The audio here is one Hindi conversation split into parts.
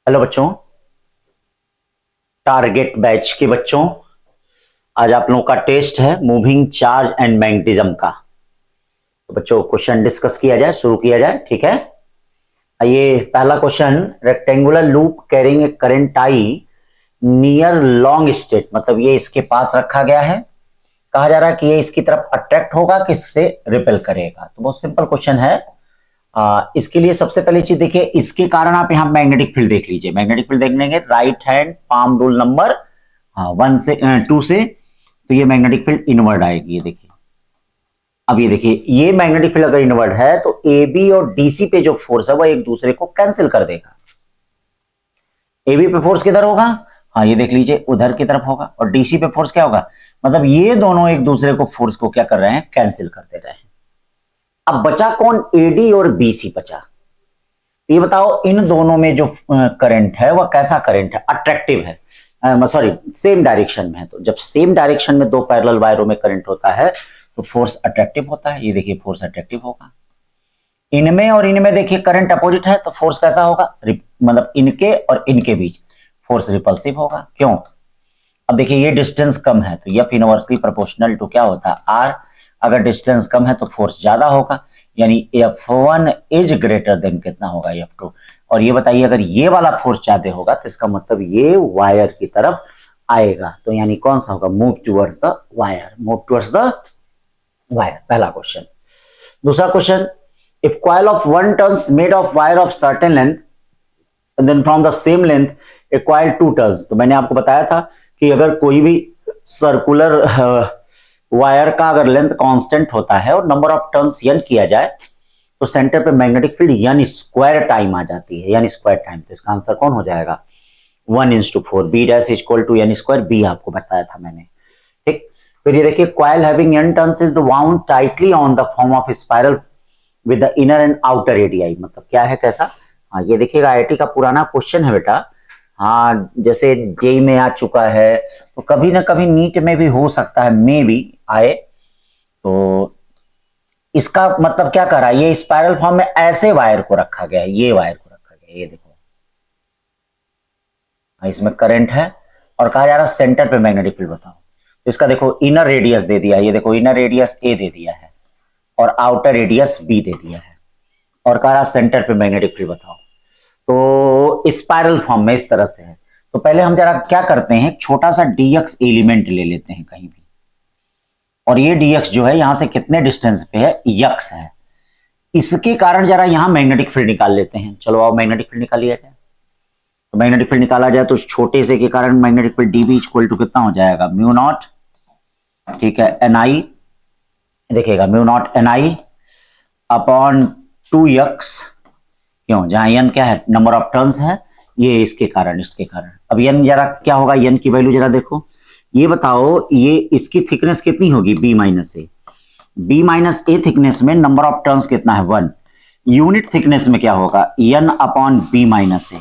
हेलो बच्चों, टारगेट बैच के बच्चों, आज आप लोगों का टेस्ट है मूविंग चार्ज एंड मैग्नेटिज्म का। तो बच्चों क्वेश्चन डिस्कस किया जाए, शुरू किया जाए, ठीक है। ये पहला question, rectangular loop carrying a current I near long state, मतलब ये इसके पास रखा गया है। कहा जा रहा है कि ये इसकी तरफ अट्रैक्ट होगा कि इससे रिपेल करेगा। तो बहुत सिंपल क्वेश्चन है। इसके लिए सबसे पहली चीज देखिए, इसके कारण आप यहाँ मैग्नेटिक फील्ड देख लीजिए। मैग्नेटिक फील्ड देखने के right hand palm rule number 2 से, तो ये मैग्नेटिक फील्ड इनवर्ड आएगी। ये देखिए, अब ये देखिए, ये मैग्नेटिक फील्ड अगर इनवर्ड है तो ए बी और डीसी पे जो फोर्स है वो एक दूसरे को कैंसिल कर देगा। ए बी पे फोर्स किधर होगा? हाँ, ये देख लीजिए, उधर की तरफ होगा। और डीसी पे फोर्स क्या होगा? मतलब ये दोनों एक दूसरे को फोर्स को क्या कर रहे हैं? कैंसिल कर दे रहे हैं। अब बचा कौन? एडी और बीसी बचा। ये बताओ, इन दोनों में जो करंट है वह कैसा करंट है? अट्रैक्टिव है, सॉरी सेम डायरेक्शन में है। तो जब सेम डायरेक्शन में दो पैरेलल वायरों में करंट होता है तो फोर्स अट्रैक्टिव होता है। ये देखिए, फोर्स अट्रैक्टिव होगा। इनमें और इनमें देखिए करंट अपोजिट है, तो फोर्स कैसा होगा? मतलब इनके और इनके बीच फोर्स रिपल्सिव होगा। क्यों? अब देखिए, ये डिस्टेंस कम है तो एफ इनवर्सली प्रोपोर्शनल टू क्या होता है? आर। अगर डिस्टेंस कम है तो फोर्स ज्यादा होगा, यानी F1 इज ग्रेटर देन कितना होगा? F2। और ये बताइए, अगर ये वाला फोर्स ज्यादा होगा तो इसका मतलब ये वायर की तरफ आएगा। तो यानी कौन सा होगा? Move towards the wire, move towards the wire. पहला क्वेश्चन। दूसरा question, if coil of one turns made of wire of certain length and then from the same length a coil two turns। तो मैंने आपको बताया था कि अगर कोई भी सर्कुलर वायर का अगर लेंथ कांस्टेंट होता है और नंबर ऑफ टर्न्स n किया जाए तो सेंटर पे magnetic field n square time आ जाती है, n स्क्वायर टाइम। तो इसका आंसर कौन हो जाएगा? 1:4 b dash equal to n square, b आपको बताया था मैंने, ठीक। फिर ये देखिए, coil having n turns is wound tightly on the form of spiral with the inner and outer radii. मतलब क्या है, कैसा? हाँ, ये देखिएगा, आईआईटी का पुराना क्वेश्चन है बेटा। हाँ, जैसे जेई में आ चुका है तो कभी ना कभी नीट में भी हो सकता है, मे भी आए। तो इसका मतलब क्या कर रहा है? ये स्पाइरल फॉर्म में ऐसे वायर को रखा गया है, ये वायर को रखा गया है, ये देखो। हाँ, इसमें करंट है और कहा जा रहा है सेंटर पे मैग्नेटिक फील्ड बताओ। तो इसका देखो, इनर रेडियस दे दिया है, ये देखो इनर रेडियस ए दे दिया है और आउटर रेडियस बी दे दिया है, और कह रहा सेंटर पे मैग्नेटिक फील्ड बताओ। तो स्पाइरल फॉर्म में इस तरह से है। तो पहले हम जरा क्या करते हैं, छोटा सा dx एलिमेंट ले लेते हैं कहीं भी, और ये dx जो है यहां से कितने डिस्टेंस पे है? x है। इसके कारण जरा यहां मैग्नेटिक फील्ड निकाल लेते हैं। चलो आओ, मैग्नेटिक फील्ड निकाल लिया जाए। तो मैग्नेटिक फील्ड निकाला जाए तो छोटे से के कारण magnetic field dB equal to कितना हो जाएगा? म्यू नॉट, ठीक है, ni, देखिएगा mu naught ni upon 2x। क्यों? जहां n क्या है? नंबर ऑफ टर्न्स है, ये इसके कारण, इसके कारण। अब n जरा क्या होगा? n की वैल्यू जरा देखो, ये बताओ, ये इसकी थिकनेस कितनी होगी? b माइनस ए। b माइनस ए थिकनेस में नंबर ऑफ टर्न्स कितना है? 1। यूनिट थिकनेस में क्या होगा? n अपॉन b माइनस ए।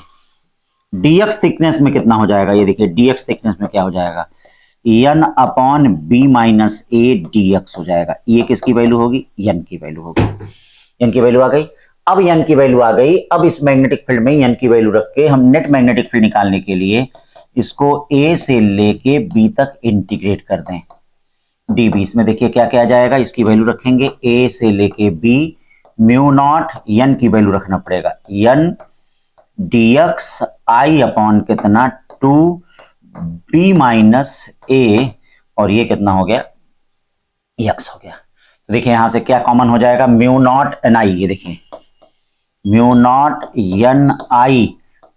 dx थिकनेस में कितना हो जाएगा? ये देखिए, dx थिकनेस में क्या हो जाएगा? n अपॉन b माइनस ए dx हो जाएगा। ये किसकी वैल्यू होगी? n की वैल्यू होगी। n की वैल्यू आ गई। अब n की वैल्यू आ गई। अब इस मैग्नेटिक फील्ड में n की वैल्यू रख के हम नेट मैग्नेटिक फील्ड निकालने के लिए इसको a से लेके b तक इंटीग्रेट कर दें, db। इसमें देखिए क्या क्या आ जाएगा, इसकी वैल्यू रखेंगे a से लेके b, म्यू नॉट n की वैल्यू रखना पड़ेगा, n dx i अपॉन कितना? 2b माइनस a, और ये कितना हो गया? x हो गया। तो देखिए यहां से क्या कॉमन हो जाएगा? म्यू नॉट ni, ये देखिए म्यू नॉट एन आई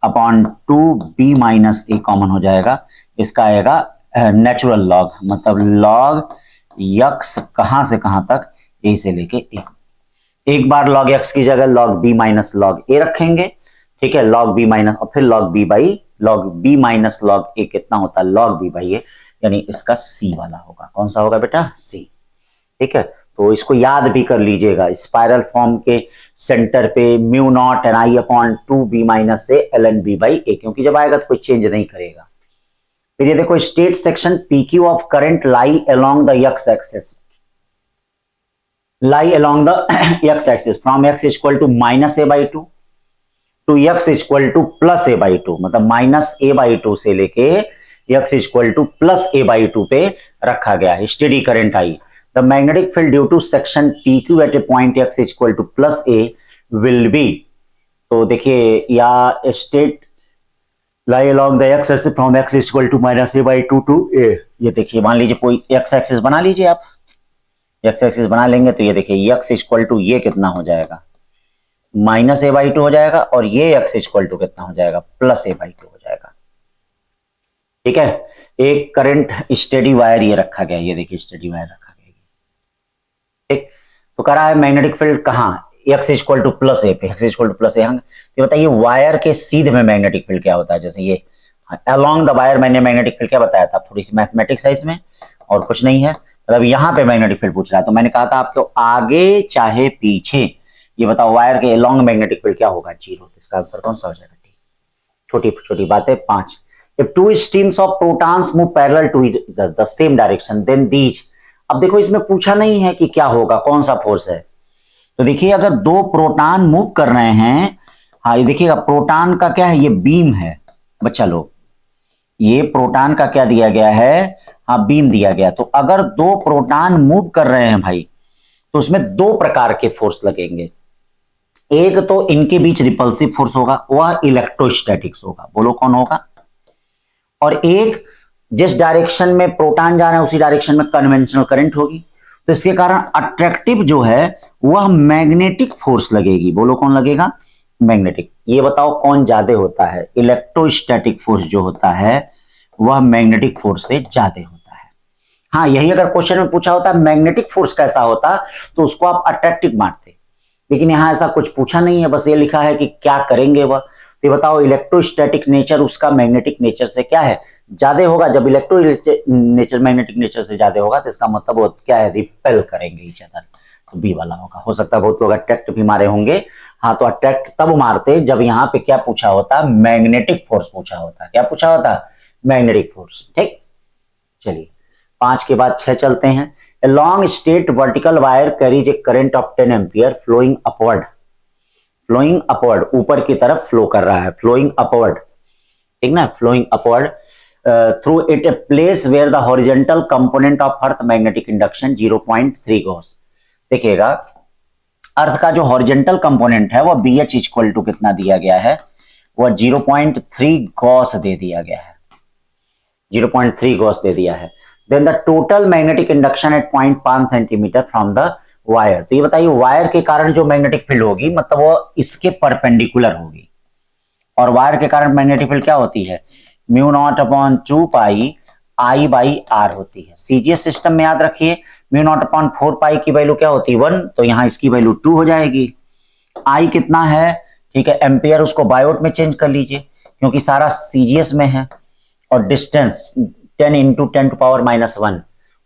अपॉन 2b माइनस ए कॉमन हो जाएगा। इसका आएगा नेचुरल लॉग, मतलब लॉग यक्स कहां से कहां तक? ए से लेके ए। एक बार लॉग यक्स की जगह log B minus log A रखेंगे, ठीक है, लॉग बी माइनस, और फिर log B by log B minus log A कितना होता है? लॉग बी बाई ए, यानी इसका सी वाला होगा। कौन सा होगा बेटा? सी, ठीक है। तो इसको याद भी कर लीजिएगा, स्पाइरल फॉर्म के सेंटर पे म्यू नॉट एन आई अपॉन 2b माइनस से एल एन बी बाई ए, क्योंकि जब आएगा तो कोई चेंज नहीं करेगा। फिर ये देखो, straight section PQ of current lie along the x axis, lie along the x axis from x equal to minus A by 2 to x equal to plus a by two, मतलब माइनस ए बाई टू से लेके x equal to plus a by two पे रखा गया है। Steady current I, the magnetic field due to section P Q at a point x equal to plus A will be, तो देखिए या state lie along the x axis from x equal to minus A by two to two. A देखिए मान लीजिए कोई एक्स एक्सिस बना लीजिए, आप एक्स एक्सिस बना लेंगे तो ये देखिए एक्स इक्वल टू ये कितना हो जाएगा, माइनस ए बाई टू हो जाएगा, और ये एक्स इक्वल टू कितना हो जाएगा, प्लस ए बाई टू हो जाएगा। ठीक है, एक करंट स्टेडी वायर ये रखा गया, ये देखिए स्टेडी वायर रखा गया। ठीक, तो कह रहा है मैग्नेटिक फील्ड कहां, एक्स इक्वल टू प्लस ए पे, एक्स इक्वल टू प्लस ए। तो बताइए वायर के सीध में मैग्नेटिक फील्ड क्या होता है, जैसे ये अलोंग द वायर, मैंने मैग्नेटिक फील्ड क्या बताया था, थोड़ी सी मैथमेटिक्स है इसमें और कुछ नहीं है, मतलब यहां पे मैग्नेटिक फील्ड पूछ रहा है। तो मैंने कहा था आपको आगे चाहे पीछे, ये बताओ वायर के अलोंग मैग्नेटिक फील्ड क्या होगा, जीरो। इसका आंसर कौन सा हो जाएगा, डी। छोटी छोटी बातें 5। If two streams of protons move parallel to the same direction, then these, अब देखो इसमें पूछा नहीं है कि क्या होगा, कौन सा फोर्स है। तो देखिए अगर दो प्रोटॉन मूव कर रहे हैं, हाँ ये देखिएगा प्रोटॉन का क्या है, ये बीम है बच्चा लोग, ये प्रोटॉन का क्या दिया गया है, हाँ बीम दिया गया। तो अगर दो प्रोटॉन मूव कर रहे हैं भाई, तो उसमें दो प्रकार के फोर्स लगेंगे। एक तो इनके बीच रिपल्सिव फोर्स होगा, वह इलेक्ट्रोस्टैटिक्स होगा, बोलो कौन होगा। और एक जिस डायरेक्शन में प्रोटॉन जा रहे हैं उसी डायरेक्शन में कन्वेंशनल करंट होगी, तो इसके कारण अट्रैक्टिव जो है वह मैग्नेटिक फोर्स लगेगी, बोलो कौन लगेगा, मैग्नेटिक। ये बताओ कौन ज्यादा होता है, इलेक्ट्रोस्टैटिक फोर्स जो होता है वह मैग्नेटिक फोर्स से ज्यादा होता है। हाँ यही अगर क्वेश्चन में पूछा होता मैग्नेटिक फोर्स कैसा होता तो उसको आप अट्रैक्टिव मानते, लेकिन यहां ऐसा कुछ पूछा नहीं है, बस ये लिखा है कि क्या करेंगे वह। तो बताओ इलेक्ट्रोस्टैटिक नेचर उसका मैग्नेटिक नेचर से क्या है, ज्यादा होगा। जब इलेक्ट्रो नेचर मैग्नेटिक नेचर से ज्यादा होगा तो इसका मतलब वो क्या है, रिपेल करेंगे ईच अदर, तो बी वाला होगा। हो सकता है बहुत लोग अट्रैक्ट भी मारे होंगे, हाँ तो अट्रैक्ट तब मारते जब यहाँ पे क्या पूछा होता, मैग्नेटिक फोर्स पूछा होता। क्या पूछा होता, मैग्नेटिक फोर्स। ठीक, चलिए 5 के बाद 6 चलते हैं। A long straight vertical wire carries a current of 10 ampere flowing upward, flowing upward, ऊपर की तरफ फ्लो कर रहा है, फ्लोइंग अपवर्ड, ठीक ना, flowing upward through it a place where the horizontal component of earth magnetic induction 0.3 gauss. देखिएगा अर्थ का जो हॉरिजॉन्टल कंपोनेंट है वह BH इक्वल टू कितना दिया गया है, वह 0.3 गॉस दे दिया गया है, 0.3 गॉस दे दिया है। Then the total magnetic induction at 0.5 centimetre from the wire. तो ये बताइए वायर के कारण जो मैग्नेटिक फील्ड होगी मतलब वो इसके परपेंडिकुलर होगी, और वायर के कारण मैग्नेटिक फील्ड क्या होती है, mu naught upon 2 pi I by R होती है। सीजीएस सिस्टम में याद रखिए म्यू नॉट अपॉन 4 पाई की वैल्यू क्या होती है, 1, तो यहां इसकी वैल्यू 2 हो जाएगी। I कितना है, ठीक है एम्पियर, उसको बायोट में चेंज कर लीजिए क्योंकि सारा सीजीएस में है, और डिस्टेंस 10 इंटू 10 टू पावर -1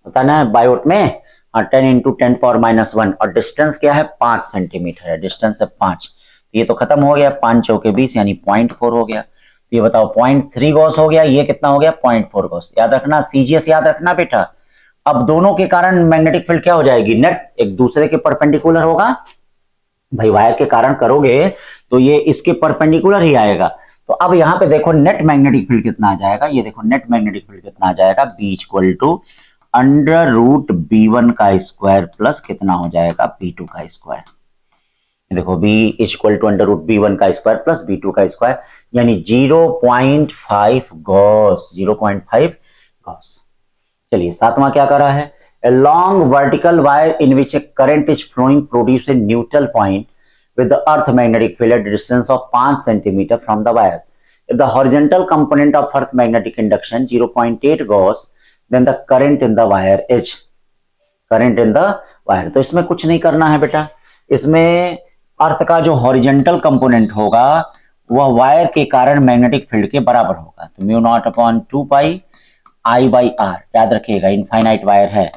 होता है ना बायोट में, 10 इंटू 10 पावर -1, और डिस्टेंस क्या है 5 सेंटीमीटर है, डिस्टेंस है 5। ये तो खत्म हो गया, 5 चौके 20 यानी 0.4 हो गया। तो ये बताओ 0.3 गॉस हो गया, ये कितना हो गया 0.4 गॉस। याद रखना सीजीएस याद रखना बेटा। अब दोनों के कारण मैग्नेटिक फील्ड क्या हो जाएगी, नेट एक दूसरे के परपेंडिकुलर होगा। भाई वायर के कारण करोगे तो ये इसके परपेंडिकुलर ही आएगा। तो अब यहाँ पे देखो नेट मैग्नेटिक फील्ड कितना आ जाएगा, ये देखो नेट मैग्नेटिक फील्ड कितना आ जाएगा, B इक्वल टू √B1 का स्क्वायर प्लस कितना हो जाएगा B2 का स्क्वायर। देखो B इक्वल टू √B1 का स्क्वायर प्लस B2 का स्क्वायर, यानी 0.5 गॉस, 0.5 गॉस। चलिए 7वां क्या कर रहा है, a long vertical wire in which a current is flowing produces a neutral point with the earth magnetic field at a distance of 5 centimeter from the wire. If the horizontal component of earth magnetic induction 0.8 gauss, then the current in the wire is current in the wire। तो इसमें कुछ नहीं करना है बेटा, इसमें अर्थ का जो हॉरिजॉन्टल कंपोनेंट होगा वह वायर के कारण मैग्नेटिक फील्ड के बराबर होगा। तो mu naught upon 2 pi I by R, याद रखिएगा इनफाइनाइट वायर है।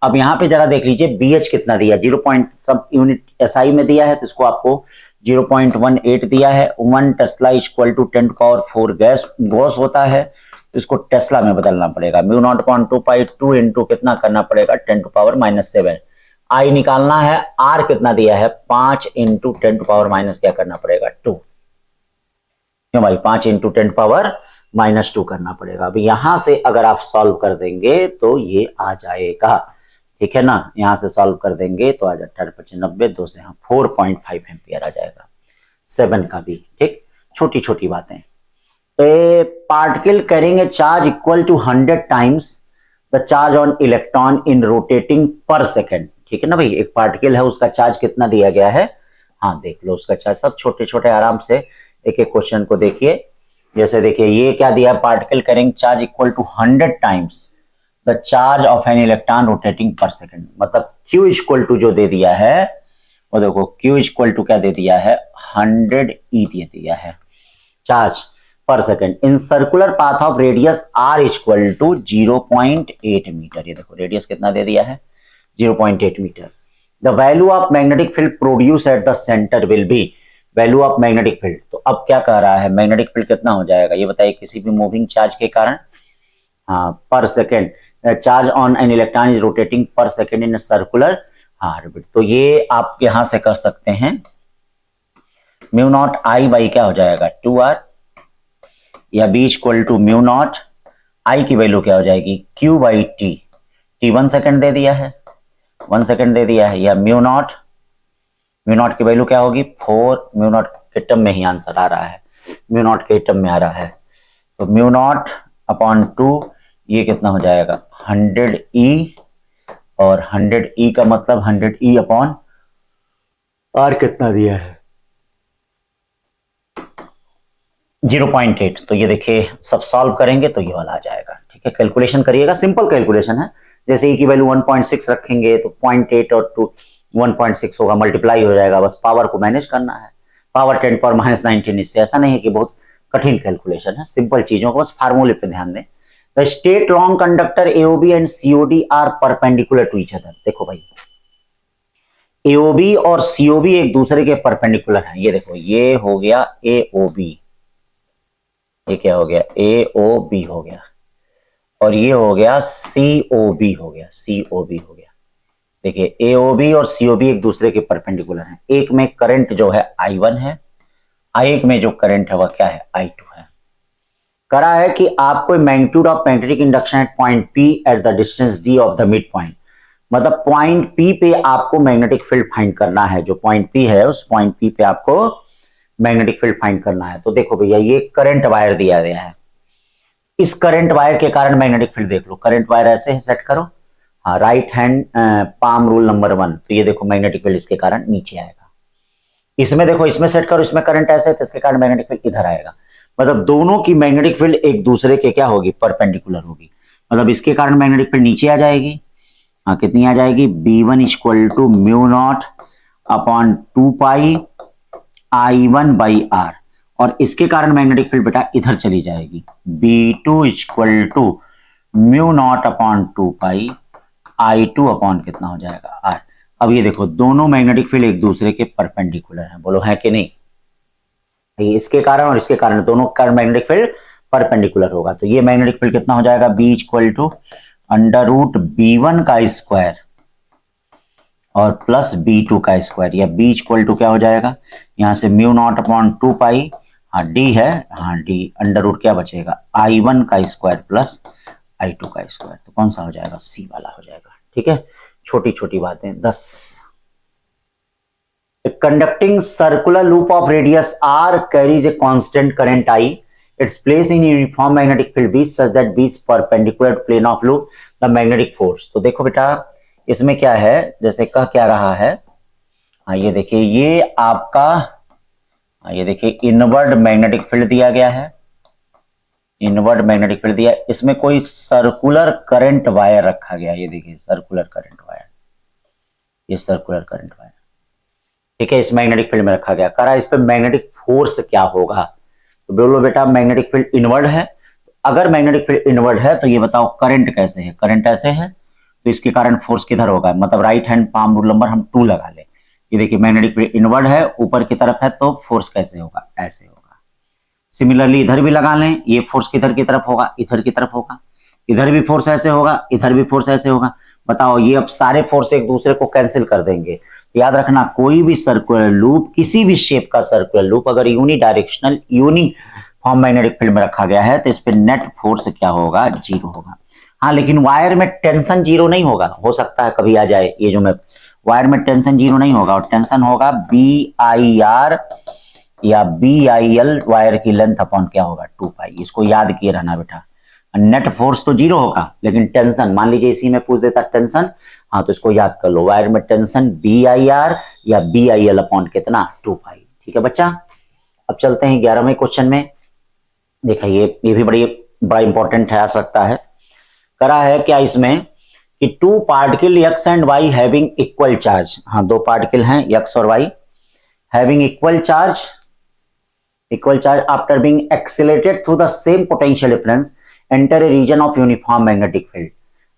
अब यहाँ पे जरा देख लीजिए BH कितना दिया, 0. सब यूनिट SI में दिया है तो इसको आपको 0.18 दिया है। 1 tesla equal to 10 power 4 gauss होता है, तो इसको टेस्ला में बदलना पड़ेगा। Mu naught upon 2 pi 2 into कितना करना पड़ेगा 10 टू पावर -7। I निकालना है, R कितना दिया है 5 इंटू 10 टू पावर माइनस क्या करना पड़ेगा 2। क्यों भाई, 5 इंटू 10⁻⁻² करना पड़ेगा। अभी यहां से अगर आप सॉल्व कर देंगे तो ये आ जाएगा, ठीक है ना, यहां से सॉल्व कर देंगे तो आ जाए 18×5 = 2 से 4.5 एम्पियर आ जाएगा 7 का भी, ठीक। छोटी छोटी बातें। ए पार्टिकल करेंगे charge equal to 100 times the charge on electron in rotating per second, ठीक है ना भाई। एक पार्टिकल है, उसका चार्ज कितना दिया गया है, हाँ देख लो उसका चार्ज। सब छोटे छोटे आराम से एक एक क्वेश्चन को देखिए। जैसे देखिए ये क्या दिया, पार्टिकल करेंगे charge equal to 100 times the charge of an electron rotating per second, मतलब Q इक्वल टू जो दे दिया है वो देखो, Q इक्वल टू क्या दे दिया है, 100 E दे दिया है charge per second in circular path of radius R equal to 0.8 metre. ये देखो रेडियस कितना दे दिया है, 0.8 metre. The value of magnetic field produce at the centre will be, value of magnetic field. तो अब क्या कह रहा है, मैग्नेटिक फील्ड कितना हो जाएगा ये बताइए, किसी भी मूविंग चार्ज के कारण, हाँ पर second, charge on an electron is rotating per second in circular orbit. तो ये आप यहां से कर सकते हैं, μ0I क्या हो जाएगा 2R, या B = μ0I की वैल्यू क्या हो जाएगी Q/T, T 1 सेकेंड दे दिया है, 1 सेकेंड दे दिया है, या μ0 की वैल्यू क्या होगी 4, μ0 के टर्म में ही आंसर आ रहा है, μ0 के टर्म में आ रहा है। तो μ0/2 ये कितना हो जाएगा 100E, और 100E का मतलब 100E/R कितना दिया है 0.8। तो ये देखिए सब सॉल्व करेंगे तो ये वाला आ जाएगा, ठीक है। कैलकुलेशन करिएगा, सिंपल कैलकुलेशन है। जैसे E की वैल्यू 1.6 रखेंगे तो 0.8 और 1.6 होगा, मल्टीप्लाई हो जाएगा, बस पावर को मैनेज करना है। पावर 10⁻⁻19, इससे ऐसा नहीं है कि बहुत कठिन कैलकुलेशन है, सिंपल चीजों को बस फार्मूले पे ध्यान दें। The straight long conductor AOB and COD are perpendicular to each other. देखो भाई AOB और COB एक दूसरे के परपेंडिकुलर हैं। ये देखो ये हो गया AOB, ये क्या हो गया AOB हो गया, और ये हो गया COB हो गया, COB हो गया। देखिए AOB और COB एक दूसरे के परपेंडिकुलर हैं। एक में करंट जो है I1 है, एक में जो करंट है वह क्या है I2 है। करा है कि आपको magnitude of magnetic induction eight point P at the distance D of the mid point, मतलब पॉइंट P पे आपको मैग्नेटिक फील्ड फाइंड करना है। जो पॉइंट P है उस पॉइंट P पे आपको मैग्नेटिक फील्ड फाइंड करना है। तो देखो भैया ये करंट वायर दिया गया है, इस करंट वायर के कारण मैग्नेटिक फील्ड देख लो। करंट वायर ऐसे है, सेट करो, हाँ right hand palm rule number 1। तो ये देखो मैग्नेटिक फील्ड इसके कारण नीचे आएगा। इसमें देखो, इसमें सेट करो, इसमें करंट ऐसे है तो इसके कारण मैग्नेटिक फील्ड इधर आएगा। मतलब दोनों की मैग्नेटिक फील्ड एक दूसरे के क्या होगी, परपेंडिकुलर होगी। मतलब इसके कारण मैग्नेटिक फील्ड नीचे आ जाएगी, हाँ कितनी आ जाएगी B1 = μ0/2π I1/R, और इसके कारण मैग्नेटिक फील्ड बेटा इधर चली जाएगी B2 = μ0/2π I2/ कितना हो जाएगा R। अब ये देखो दोनों मैग्नेटिक फील्ड एक दूसरे के परपेंडिकुलर हैं, बोलो है कि नहीं। इसके कारण और इसके कारण दोनों का मैग्नेटिक फील्ड परपेंडिकुलर होगा। तो ये मैग्नेटिक फील्ड कितना हो जाएगा B = √B1 का स्क्वायर और प्लस B2 का स्क्वायर, या B = क्या हो जाएगा यहां से μ0/2π, हाँ D है, हाँ D अंडर क्या बचेगा I1 का स्क्वायर प्लस I2 का स्क्वायर। तो कौन सा हो जाएगा C वाला हो जाएगा, ठीक है। छोटी छोटी बातें। 10 conducting circular loop of radius R carries a constant current I. Its place in uniform magnetic field B such that B is perpendicular to plane of loop the magnetic force। तो देखो बेटा इसमें क्या है, जैसे कह क्या रहा है, हाँ ये देखिए ये आपका, हाँ ये देखिए इनवर्ड मैग्नेटिक फील्ड दिया गया है, इनवर्ड मैग्नेटिक फील्ड दिया। इसमें कोई सर्कुलर करंट वायर रखा गया, ये देखिए सर्कुलर करंट वायर, ये सर्कुलर करंट वायर, ठीक है, इस मैग्नेटिक फील्ड में रखा गया। करा इस पे मैग्नेटिक फोर्स क्या होगा, तो बोलो बेटा मैग्नेटिक फील्ड इनवर्ड है। अगर मैग्नेटिक फील्ड इनवर्ड है तो ये बताओ करंट कैसे है, करंट ऐसे है तो इसके कारण फोर्स किधर होगा, मतलब right hand palm rule number हम 2 लगा ले। ये देखिए मैग्नेटिक फील्ड इनवर्ड है, ऊपर की तरफ है, तो फोर्स कैसे होगा, ऐसे होगा। सिमिलरली इधर भी लगा लें, ये फोर्स किधर की तरफ होगा, इधर की तरफ होगा। इधर भी फोर्स ऐसे होगा, इधर भी फोर्स ऐसे होगा। बताओ ये अब सारे फोर्स एक दूसरे को कैंसिल कर देंगे। याद रखना कोई भी सर्कुलर लूप, किसी भी शेप का सर्कुलर लूप अगर unidirectional uni uniform magnetic field में रखा गया है तो इस पे नेट फोर्स क्या होगा, जीरो होगा। हाँ, लेकिन वायर में टेंशन जीरो नहीं होगा, हो सकता है कभी आ जाए ये जो मैं, वायर में टेंशन जीरो नहीं होगा, और टेंशन होगा BIR या BIL, वायर की लेंथ अपॉन क्या होगा, 2 पाई। इसको याद किए रहना बेटा। नेट फोर्स तो जीरो होगा, लेकिन टेंशन मान लीजिए इसी में पूछ देता टेंशन, हाँ तो इसको याद कर लो, वायर में टेंशन BIR या BIL अपॉन कितना, 2 पाई। ठीक है बच्चा। अब चलते हैं 11वें क्वेश्चन में। देखिए ये भी बड़ा इंपॉर्टेंट है, आ सकता है। करा है क्या इसमें कि 2 particle x and y having equal charge, हाँ 2 पार्टिकल हैं x और y having equal charge after being accelerated through the same potential difference enter a region of uniform magnetic field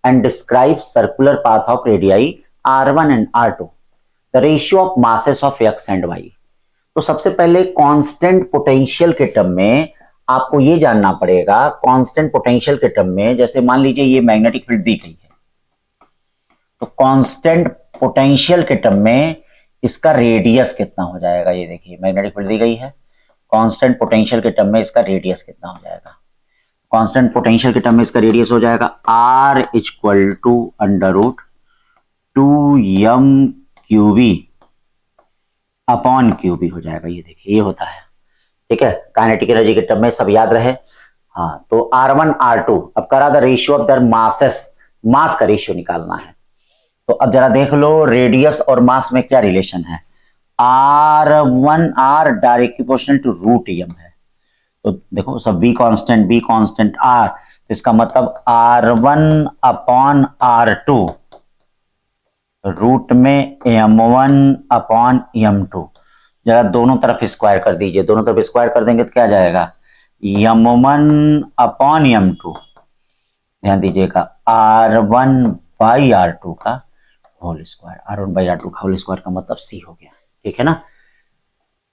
and describe circular path of radii R1 and R2, the ratio of masses of x and y। तो सबसे पहले कांस्टेंट पोटेंशियल के टर्म में आपको ये जानना पड़ेगा, कांस्टेंट पोटेंशियल के टर्म में, जैसे मान लीजिए ये मैग्नेटिक फील्ड दी गई है, तो कांस्टेंट पोटेंशियल के टर्म में इसका रेडियस कितना हो जाएगा। ये देखिए मैग्नेटिक फील्ड दी गई है, कांस्टेंट पोटेंशियल के टर्म में इसका रेडियस कितना हो जाएगा। कांस्टेंट पोटेंशियल के टर्म में इसका रेडियस हो जाएगा R equal to √2m³ upon QB हो जाएगा। ये देखिए ये होता है, ठीक है। काइनेटिक एनर्जी के टर्म में सब याद रहे। हाँ तो R1 R2, अब करा the ratio of their masses, mass का रेशियो निकालना है। तो अब जरा देख लो रेडियस और मास में क्या रिलेशन है। R1 R direct proportional to √m है, तो देखो सब B कांस्टेंट R, तो इसका मतलब R1 अपॉन R2 रूट में m1 अपॉन m2। जरा दोनों तरफ स्क्वायर कर दीजिए, दोनों तरफ स्क्वायर कर देंगे तो क्या जाएगा, m1 अपॉन m2। ध्यान दीजिएगा R1 बाई R2 का whole square, R1 by R2 का होल स्क्वायर का मतलब C हो गया, ठीक है ना।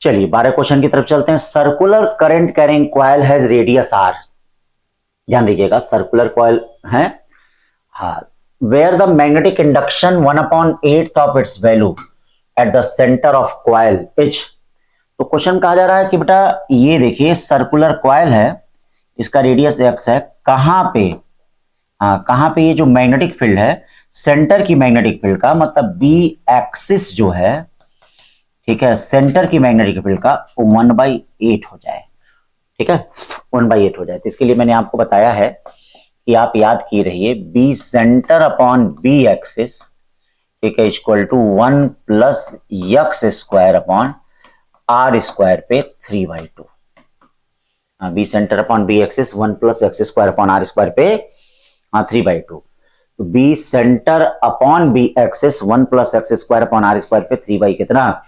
चलिए 12 क्वेश्चन की तरफ चलते हैं। Circular current carrying coil has radius R, ध्यान दीजिएगा सर्कुलर कॉइल है, हाँ, where the magnetic induction 1/8 of its value at the center of coil H। तो क्वेश्चन कहा जा रहा है कि बेटा ये देखिए सर्कुलर कॉइल है, इसका रेडियस x है, कहां पे, हाँ कहां पे ये जो मैग्नेटिक फील्ड है, सेंटर की मैग्नेटिक फील्ड का मतलब B एक्सिस जो है, ठीक है, सेंटर की मैग्नेटिक फील्ड का 1/8 हो जाए, ठीक है 1/8 हो जाए। तो इसके लिए मैंने आपको बताया है कि आप याद की रहिए B centre upon B axis, ठीक है, equal to 1 plus x square upon R square पे 3/2। B centre upon B axis 1 plus x square upon R square पे 3/2। तो B centre upon B axis 1 plus x square upon R square पे 3 कितना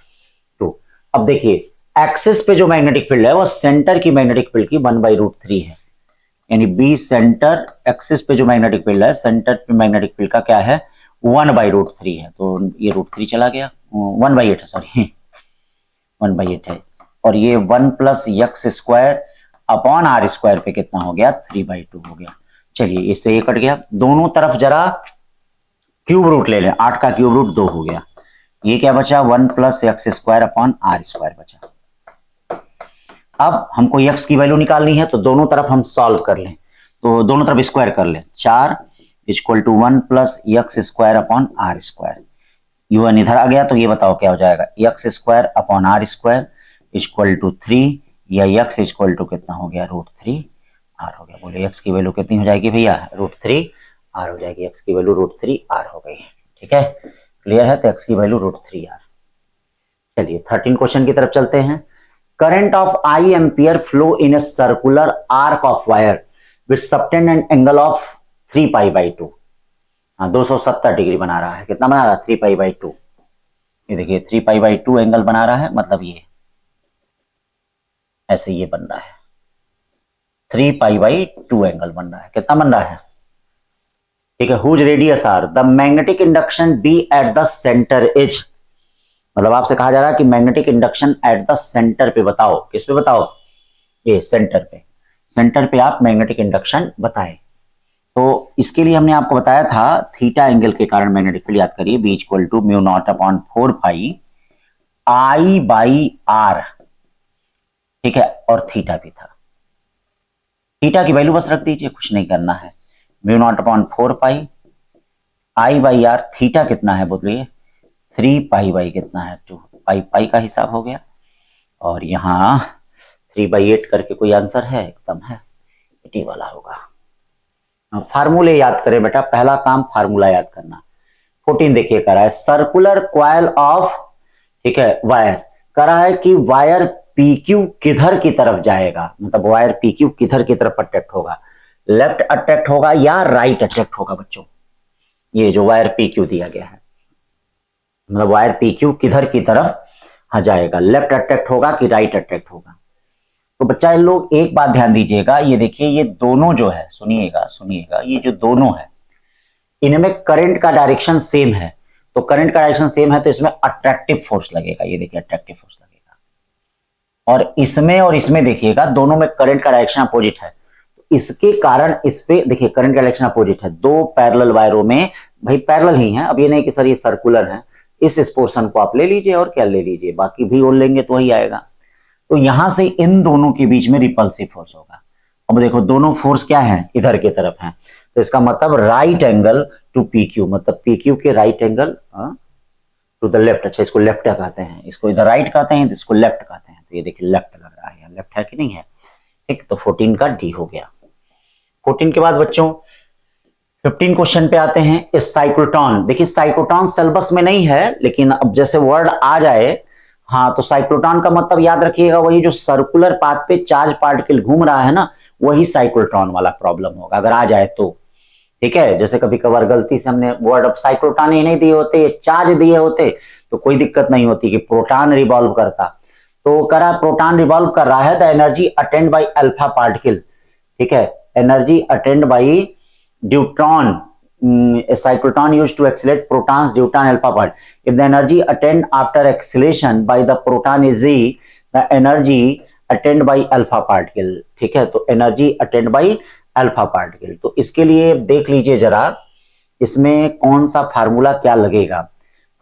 2। अब देखिए एक्सिस पे जो मैग्नेटिक फील्ड है वो सेंटर की मैग्नेटिक फील्ड की 1/√3 है, यानी B सेंटर एक्सिस पे जो मैग्नेटिक फील्ड है, सेंटर पे मैग्नेटिक फील्ड का क्या है 1/√3 है, तो ये √3 चला गया, 1/8 है, सॉरी 1/8 है, और ये 1 plus x square upon R square पे कितना हो गया 3/2 हो गया। चलिए इससे ये कट गया, दोनों तरफ जरा क्यूब रूट ले लें, 8 का क्यूब रूट 2 हो गया, ये क्या बचा 1 plus x square upon R square बचा। अब हमको x की वैल्यू निकालनी है, तो दोनों तरफ हम सॉल्व कर लें, तो दोनों तरफ स्क्वायर कर लें, 4 equal to 1 plus x square upon R square, u1 इधर आ गया, तो ये बताओ क्या हो जाएगा, x square upon R square equal to 3 या x इक्वल टू कितना हो गया √3 R हो गया। बोले x की वैल्यू कितनी हो जाएगी भैया, √3 R हो जाएगी, x की वैल्यू √3 R हो गई, ठीक है, क्लियर है, तो x की वैल्यू √3 R। चलिए 13 क्वेश्चन की तरफ चलते हैं। Current of I ampere flow in a circular arc of wire with subtended and angle of 3π/2। हाँ 270 डिग्री बना रहा है, कितना बना रहा है 3π/2। ये देखिए 3π/2 एंगल बना रहा है, मतलब ये ऐसे ये बन रहा है 3π/2 एंगल बन रहा है, कितना बन रहा है, ठीक है। Whose radius R, the magnetic induction B at the centre H, मतलब आपसे कहा जा रहा है कि magnetic induction at the centre पे बताओ, किस पे बताओ, ये सेंटर पे, सेंटर पे आप मैग्नेटिक इंडक्शन बताएं। तो इसके लिए हमने आपको बताया था थीटा एंगल के कारण मैग्नेटिक फील्ड, याद करिए B इक्वल टू μ0/4π I/R, ठीक है, और थीटा भी था, थीटा की वैल्यू बस रख दीजिए, कुछ नहीं करना है। Mu naught upon 4 pi I by R. Theta कितना है बोलिए, 3 पाई बाई कितना है 2 पाई। पाई का हिसाब हो गया। और यहाँ 3/8 करके कोई आंसर है, एकदम है, टी वाला होगा। फार्मूले याद करें बेटा, पहला काम फार्मूला याद करना। 14 देखिए करा है सर्कुलर क्वाइल ऑफ, ठीक है, वायर करा है कि वायर PQ किधर की तरफ जाएगा, मतलब वायर PQ किधर की तरफ अट्रैक्ट होगा, लेफ्ट अट्रैक्ट होगा या राइट अट्रैक्ट होगा बच्चों। ये जो वायर PQ दिया गया है, मतलब वायर PQ किधर की तरफ जाएगा, लेफ्ट अट्रैक्ट होगा कि राइट अट्रैक्ट होगा। तो बच्चा लोग एक बात ध्यान दीजिएगा, ये देखिए ये दोनों जो है, सुनिएगा सुनिएगा, ये जो दोनों है इनमें करंट का डायरेक्शन सेम है। तो करंट का डायरेक्शन सेम है तो इसमें अट्रैक्टिव फोर्स लगेगा, ये देखिए अट्रैक्टिव फोर्स लगेगा। और इसमें देखिएगा दोनों में करंट का डायरेक्शन अपोजिट है, तो इसके कारण इस पे देखिए करंट का डायरेक्शन अपोजिट है। दो पैरेलल वायरों में, भाई पैरेलल ही है, अब ये नहीं कि सर ये सर्कुलर है, इस पोर्शन को आप ले लीजिए और क्या ले लीजिए, बाकी भी और लेंगे तो वही आएगा। तो यहां से इन दोनों के बीच में रिपल्सिव फोर्स होगा। अब देखो दोनों फोर्स क्या है, इधर की तरफ है, तो इसका मतलब राइट एंगल टू PQ, मतलब PQ के right angle to the left. अच्छा इसको लेफ्ट कहते हैं, इसको इधर राइट कहते हैं, तो इसको लेफ्ट कहते हैं। तो ये देखिए लेफ्ट लग रहा है, लेफ्ट है कि नहीं है, ठीक। तो 14 का डी हो गया। 14 के बाद बच्चों 15 क्वेश्चन पे आते हैं। इस साइक्लोट्रॉन, देखिए साइक्लोट्रॉन सिलेबस में नहीं है, लेकिन अब जैसे वर्ड आ जाए, हाँ, तो साइक्लोट्रॉन का मतलब याद रखिएगा वही जो सर्कुलर पाथ पे चार्ज पार्टिकल घूम रहा है ना, वही साइक्लोट्रॉन वाला प्रॉब्लम होगा अगर आ जाए तो, ठीक है। जैसे कभी कभार गलती से हमने वर्ड ऑफ साइक्लोट्रॉन ही नहीं दिए होते, चार्ज दिए होते तो कोई दिक्कत नहीं होती कि प्रोटॉन रिवॉल्व करता। तो करा प्रोटॉन रिवॉल्व कर रहा है, the energy attend by alpha particle, ठीक है, energy attend by deuteron, a cyclotron used to accelerate protons, deuteron alpha part. If the energy attained after acceleration by the proton is Z, the energy attained by alpha particle, ठीक है। तो energy attained by alpha particle, तो इसके लिए देख लीजिए जरा इसमें कौन सा फार्मूला क्या लगेगा।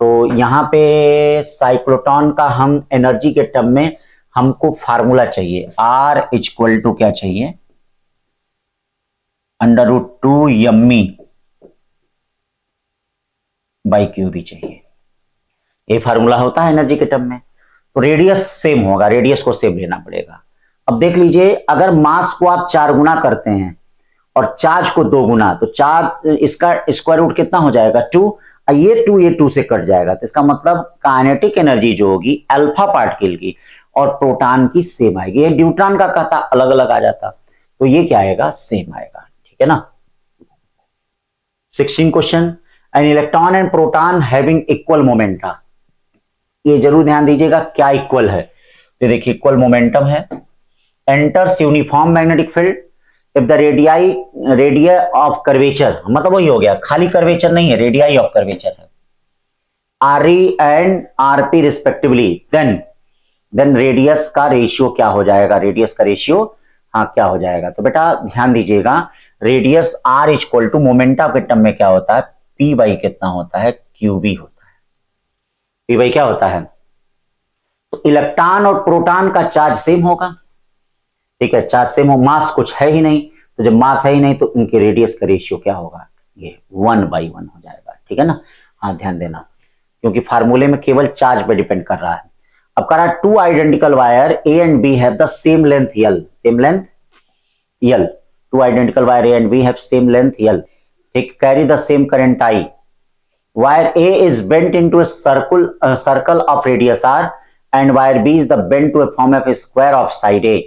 तो यहाँ पे साइक्लोट्रॉन का हम एनर्जी के टर्म में हमको फार्मूला चाहिए, R इक्वल टू क्या चाहिए, √2 m/cube भी चाहिए। ये फार्मूला होता है एनर्जी के टर्म में। तो रेडियस सेम होगा, रेडियस को सेम लेना पड़ेगा। अब देख लीजिए अगर मास को आप 4 गुना करते हैं और चार्ज को 2 गुना, तो चार्ज इसका स्क्वायर रूट कितना हो जाएगा 2, ये 2 से कट जाएगा। तो इसका मतलब काइनेटिक एनर्जी जो होगी अल्फा पार्टिकल की और प्रोटॉन की सेम आएगी। ये ड्यूट्रॉन का कहता अलग अलग आ जाता, तो ये क्या आएगा, सेम आएगा, ठीक है ना। 16 question, an electron and proton having equal momenta, ये जरूर ध्यान दीजिएगा क्या इक्वल है। तो देखिए इक्वल मोमेंटम है, enters uniform magnetic field if the radii of curvature, मतलब वही हो गया, खाली कर्वेचर नहीं है, रेडियई ऑफ कर्वेचर है, RE and RP respectively, then radius का रेशियो क्या हो जाएगा, रेडियस का रेशियो हाँ क्या हो जाएगा। तो बेटा ध्यान दीजिएगा, radius R equal to momenta के टर्म में क्या होता है, P बाई कितना होता है, QB होता है। P बाई क्या होता है, तो इलेक्ट्रॉन और प्रोटॉन का चार्ज सेम होगा, ठीक है, चार्ज सेम हो, मास कुछ है ही नहीं, तो जब मास है ही नहीं तो इनके रेडियस का रेशियो क्या होगा, ये 1/1 हो जाएगा, ठीक है ना। हाँ ध्यान देना, क्योंकि फार्मूले में केवल चार्ज पे डिपेंड कर रहा है। अब कह रहा है 2 identical wire A and B have the same length L, same length L, 2 identical wire A and B have same length L, ठीक, carry the same current I, wire A is bent into a circle of radius R and wire B is the bent to a form of a square of side A,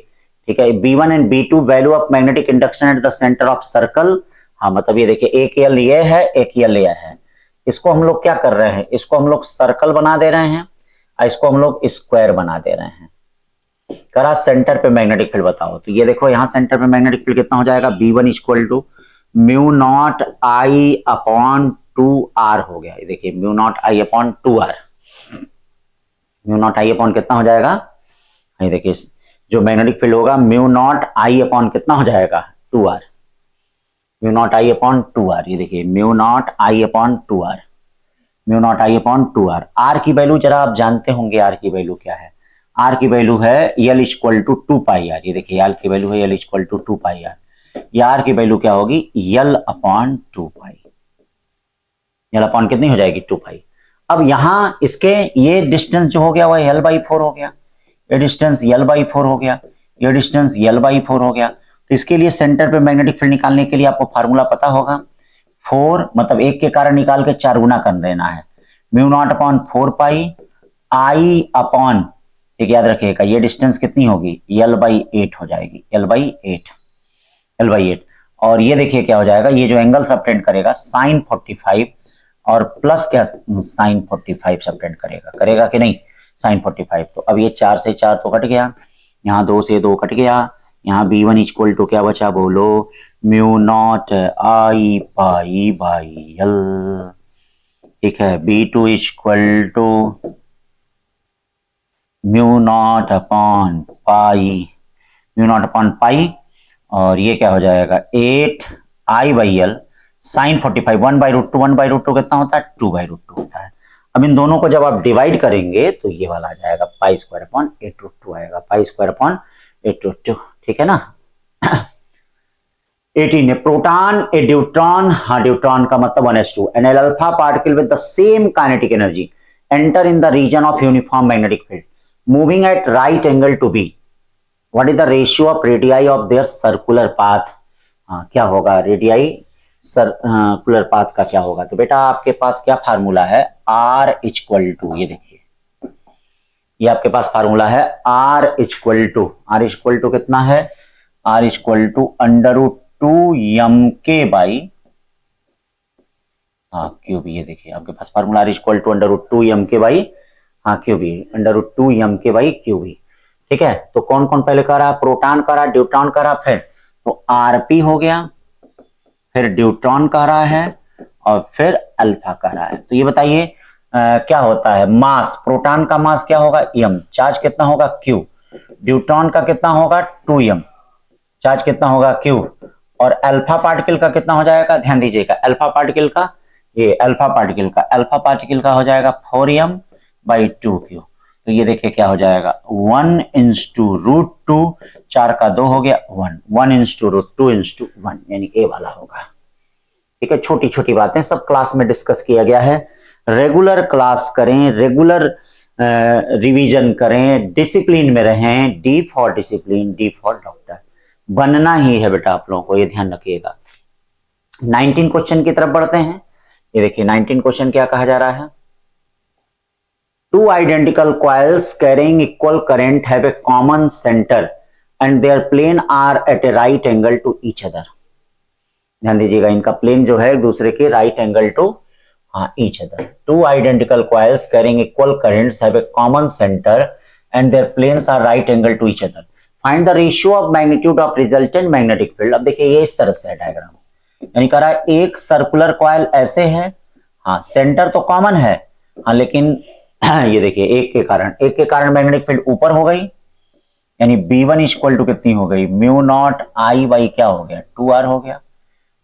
ठीक है। B1 and B2 value of magnetic induction at the center of circle, हाँ मतलब ये देखिए एक L ये है, एक L ये है, इसको हम लोग क्या कर रहे हैं, इसको हम लोग सर्कल बना दे रहे हैं, इसको हम लोग स्क्वायर बना दे रहे हैं। करा सेंटर पे मैग्नेटिक फील्ड बताओ, तो ये देखो यहां सेंटर पे मैग्नेटिक फील्ड कितना हो जाएगा, B1 इक्वल टू μ0I/2R हो गया। ये देखिए μ0I/2R, μ0I/ कितना हो जाएगा, ये देखिए जो मैग्नेटिक फील्ड होगा μ0I/ कितना हो जाएगा 2R, μ0I/2R, ये देखिए μ0I/2R, R की वैल्यू जरा आप जानते होंगे, R की वैल्यू क्या है, आर की वैल्यू है यल इक्वल टू 2 पाई आर, ये देखिए आर की वैल्यू है यल इक्वल टू 2 पाई आर, या आर की वैल्यू क्या होगी यल अपॉन 2 पाई, यल अपॉन कितनी हो जाएगी 2 पाई। अब यहां इसके ये डिस्टेंस जो हो गया वह यल बाई 4 हो गया, ये डिस्टेंस यल बाई 4 हो गया, ये डिस्टेंस यल बाई 4 हो गया। तो इसके लिए सेंटर पे मैग्नेटिक फील्ड निकालने के लिए आपको फार्मूला पता होगा, 4 मतलब 1 के कारण निकाल के 4 गुना कर देना है, mu naught upon 4 pi I upon, एक याद रखिएगा ये डिस्टेंस कितनी होगी यल बाई 8 हो जाएगी, यल बाई 8, यल बाई 8। और ये देखिए क्या हो जाएगा, ये जो एंगल सबटेंड करेगा साइन 45 और प्लस क्या साइन 45 सबटेंड करेगा, करेगा कि नहीं साइन 45। तो अब ये 4 से 4 तो कट गया, यहाँ 2 से 2 कट गया, यहाँ b1 इक्वल टू क्या बचा बोलो mu naught I pi by l, ठीक है। b2 equal to mu naught upon pi, mu naught upon pi, और ये क्या हो जाएगा 8 I by l sine 45, 1 by root two, 1 by root two कितना होता है 2 बाई रूट टू होता है। अब इन दोनों को जब आप डिवाइड करेंगे तो ये वाला आ जाएगा पाई स्क्वायर अपॉन 8 रूट 2 आएगा, पाई स्क्वायर अपॉन 8 रूट 2, ठीक है ना। 18 है प्रोटॉन ए ड्यूट्रॉन, हाँ ड्यूट्रॉन का मतलब 1s2 and an alpha particle with the same kinetic energy enter in the region of uniform magnetic field moving at right angle to B, what is the ratio of radii of their circular path. हाँ क्या होगा रेडियाई सर्कुलर पाथ का क्या होगा, तो बेटा आपके पास क्या फार्मूला है आर इक्वल टू, ये देखिए ये आपके पास फार्मूला है आर इक्वल टू कितना है, R equal to under root 2 M K by हाँ क्यूब, ये देखिए आपके पास formula R equal to under root 2 M K by हाँ cube, under root 2 M K by cube, ठीक है। तो कौन कौन पहले करा, प्रोटॉन करा, ड्यूट्रॉन करा, फिर तो आरपी हो गया, फिर ड्यूट्रॉन कह रहा है और फिर अल्फा कह रहा है। तो ये बताइए क्या होता है मास, प्रोटॉन का मास क्या होगा m, चार्ज कितना होगा q, ड्यूट्रॉन का कितना होगा 2m, चार्ज कितना होगा q, और अल्फा पार्टिकल का कितना हो जाएगा, ध्यान दीजिएगा अल्फा पार्टिकल का, ये अल्फा पार्टिकल का हो जाएगा 4m बाई 2q। तो ये देखिए क्या हो जाएगा 1 इंटू रूट 2, 4 का 2 हो गया 1, 1 इंटू रूट 2 इंटू 1, यानी ए वाला होगा, ठीक है। छोटी छोटी बातें सब क्लास में डिस्कस किया गया है, रेगुलर क्लास करें, रेगुलर रिवीजन करें, डिसिप्लिन में रहें, D for discipline, D for doctor बनना ही है बेटा आप लोगों को, ये ध्यान रखिएगा। 19 क्वेश्चन की तरफ बढ़ते हैं, ये देखिए 19 क्वेश्चन क्या कहा जा रहा है, two identical coils carrying equal current have a common center and their plane are at a right angle to each other। ध्यान दीजिएगा इनका प्लेन जो है एक दूसरे के right angle to each other। Two identical coils carrying equal currents have a common center and their planes are right angle to each other। Find the ratio of magnitude of resultant magnetic field। अब देखिए ये इस तरह से है डायग्राम, यानी कह रहा है एक सर्कुलर कॉइल ऐसे है, हाँ सेंटर तो कॉमन है, हाँ लेकिन ये देखिए एक के कारण मैग्नेटिक फील्ड ऊपर हो गई, यानी B1 इक्वल टू कितनी हो गई म्यू नॉट आई बाई क्या हो गया 2r हो गया,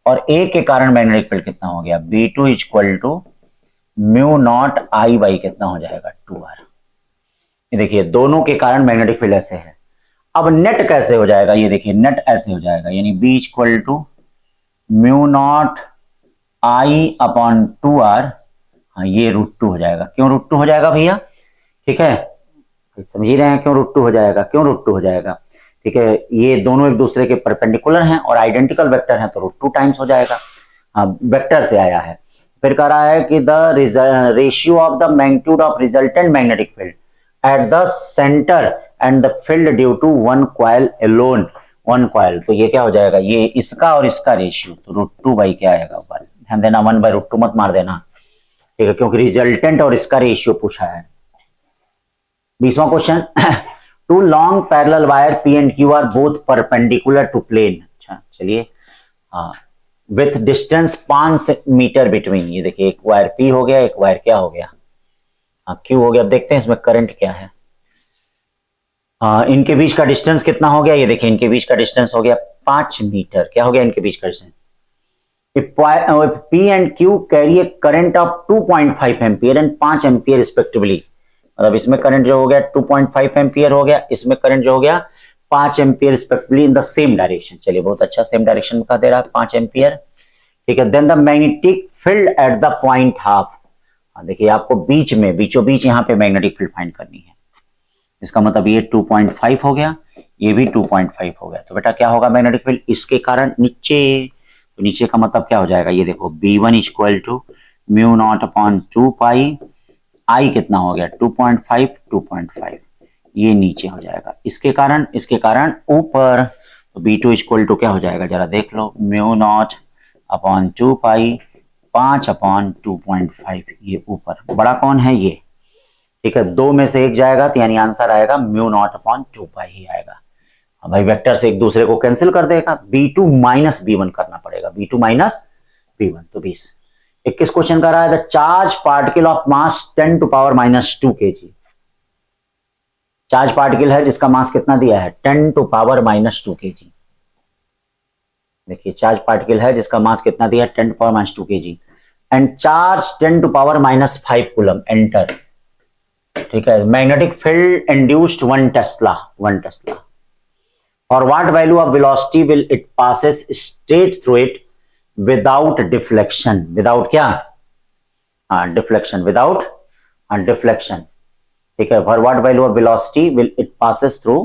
और एक के कारण मैग्नेटिक फील्ड कितना हो गया B2 equal to mu naught I by कितना हो जाएगा 2r। ये देखिए दोनों के कारण मैग्नेटिक फील्ड ऐसे है। अब नेट कैसे हो जाएगा, ये देखिए नेट ऐसे हो जाएगा, यानी B equal to mu naught I upon 2r, हाँ ये रूट 2 हो जाएगा। क्यों रूट 2 हो जाएगा भैया, ठीक है समझ ही रहे हैं क्यों रूट 2 हो जाएगा, क्यों रूट 2 हो जाएगा, ठीक है ये दोनों एक दूसरे के परपेंडिकुलर हैं और आइडेंटिकल वेक्टर हैं तो रूट 2 टाइम्स हो जाएगा, हाँ वेक्टर से आया है। फिर कह रहा है कि the ratio of the magnitude of resultant magnetic field at the centre and the field due to one coil alone, one coil, तो ये क्या हो जाएगा ये इसका और इसका रेशियो, तो रूट 2 बाई क्या आएगा, ध्यान देना 1 बाई रूट 2 मत मार देना, ठीक है क्योंकि रिजल्टेंट और इसका रेशियो पूछा है। 20वां question, two long parallel wire P and Q are both perpendicular to plane. अच्छा चलिए हाँ, विथ डिस्टेंस 5 मीटर बिटवीन, ये देखिए एक वायर पी हो गया, एक वायर क्या हो गया हाँ क्यू हो गया। अब देखते हैं इसमें करंट क्या है, इनके बीच का डिस्टेंस कितना हो गया, ये देखिए इनके बीच का डिस्टेंस हो गया 5 मीटर, क्या हो गया इनके बीच का distance. P and Q carry a current of 2.5 ampere and 5 ampere respectively, मतलब इसमें करंट जो हो गया 2.5 एम्पियर हो गया, इसमें करंट जो हो गया 5 ampere respectively in the same direction. चलिए बहुत अच्छा, सेम डायरेक्शन में दे रहा है 5 एम्पियर, ठीक है। Then the magnetic field at the point half, देखिए आपको बीच में, बीचों बीच यहाँ पे मैग्नेटिक फील्ड फाइंड करनी है। इसका मतलब ये 2.5 हो गया, ये भी 2.5 हो गया। तो बेटा क्या होगा मैग्नेटिक फील्ड इसके कारण नीचे, तो नीचे का मतलब क्या हो जाएगा, ये देखो B1 equal to mu naught upon 2 pi, I कितना हो गया 2.5, 2.5, ये नीचे हो जाएगा। इसके कारण ऊपर, तो B2 इक्वल टू क्या हो जाएगा जरा देख लो, म्यू नॉट अपॉन 2 पाई 5 अपॉन 2.5, ये ऊपर बड़ा कौन है ये, ठीक है। दो में से एक जाएगा तो यानी आंसर आएगा म्यू नॉट अपॉन 2 पाई ही आएगा। अब भाई वेक्टर से एक दूसरे को कैंसिल कर देगा, B2 माइनस B1 करना पड़ेगा, B2 माइनस B1, तो 20। 21 क्वेश्चन कर रहा है the charge particle of mass 10 to power minus 2 kg। Charge particle है जिसका मास कितना दिया है 10 टू पावर माइनस 2 kg। देखिए चार्ज पार्टिकल है जिसका मास कितना दिया है 10 to power minus 2 kg and charge 10 to power minus 5 coulomb enter, ठीक है। Magnetic field induced 1 tesla, 1 tesla. और what value of velocity will it passes straight through it without deflection, without क्या, डिफ्लेक्शन, विदाउट डिफ्लेक्शन, ठीक है। For what value of velocity will it passes through,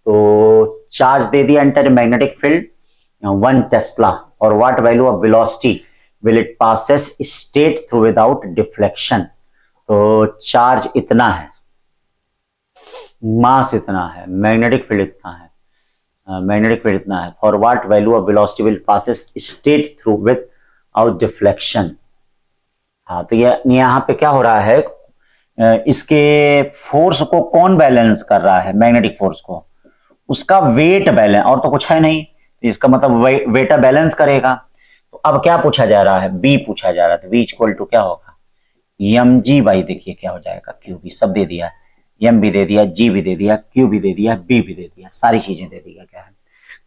तो चार्ज दे दिया एंटर मैग्नेटिक फील्ड 1 टेस्ला, और what value of velocity will it passes straight through without deflection, तो चार्ज इतना है, मास इतना है, मैग्नेटिक फील्ड इतना है, मैग्नेटिक फील्ड इतना है। For what value of velocity will passes straight through with out deflection. हाँ तो ये यहाँ पे क्या हो रहा है, इसके फोर्स को कौन बैलेंस कर रहा है, मैग्नेटिक फोर्स को, उसका वेट बैलेंस, और तो कुछ है नहीं, इसका मतलब वेट बैलेंस करेगा। तो अब क्या पूछा जा रहा है, बी पूछा जा रहा है, तो बी इक्वल टू क्या होगा एम जी बाई, देखिए क्या हो जाएगा क्यू बी, सब दे दिया, एम भी दे दिया, जी भी दे दिया, क्यू भी दे दिया, बी भी दे दिया, सारी चीजें दे दिया क्या है।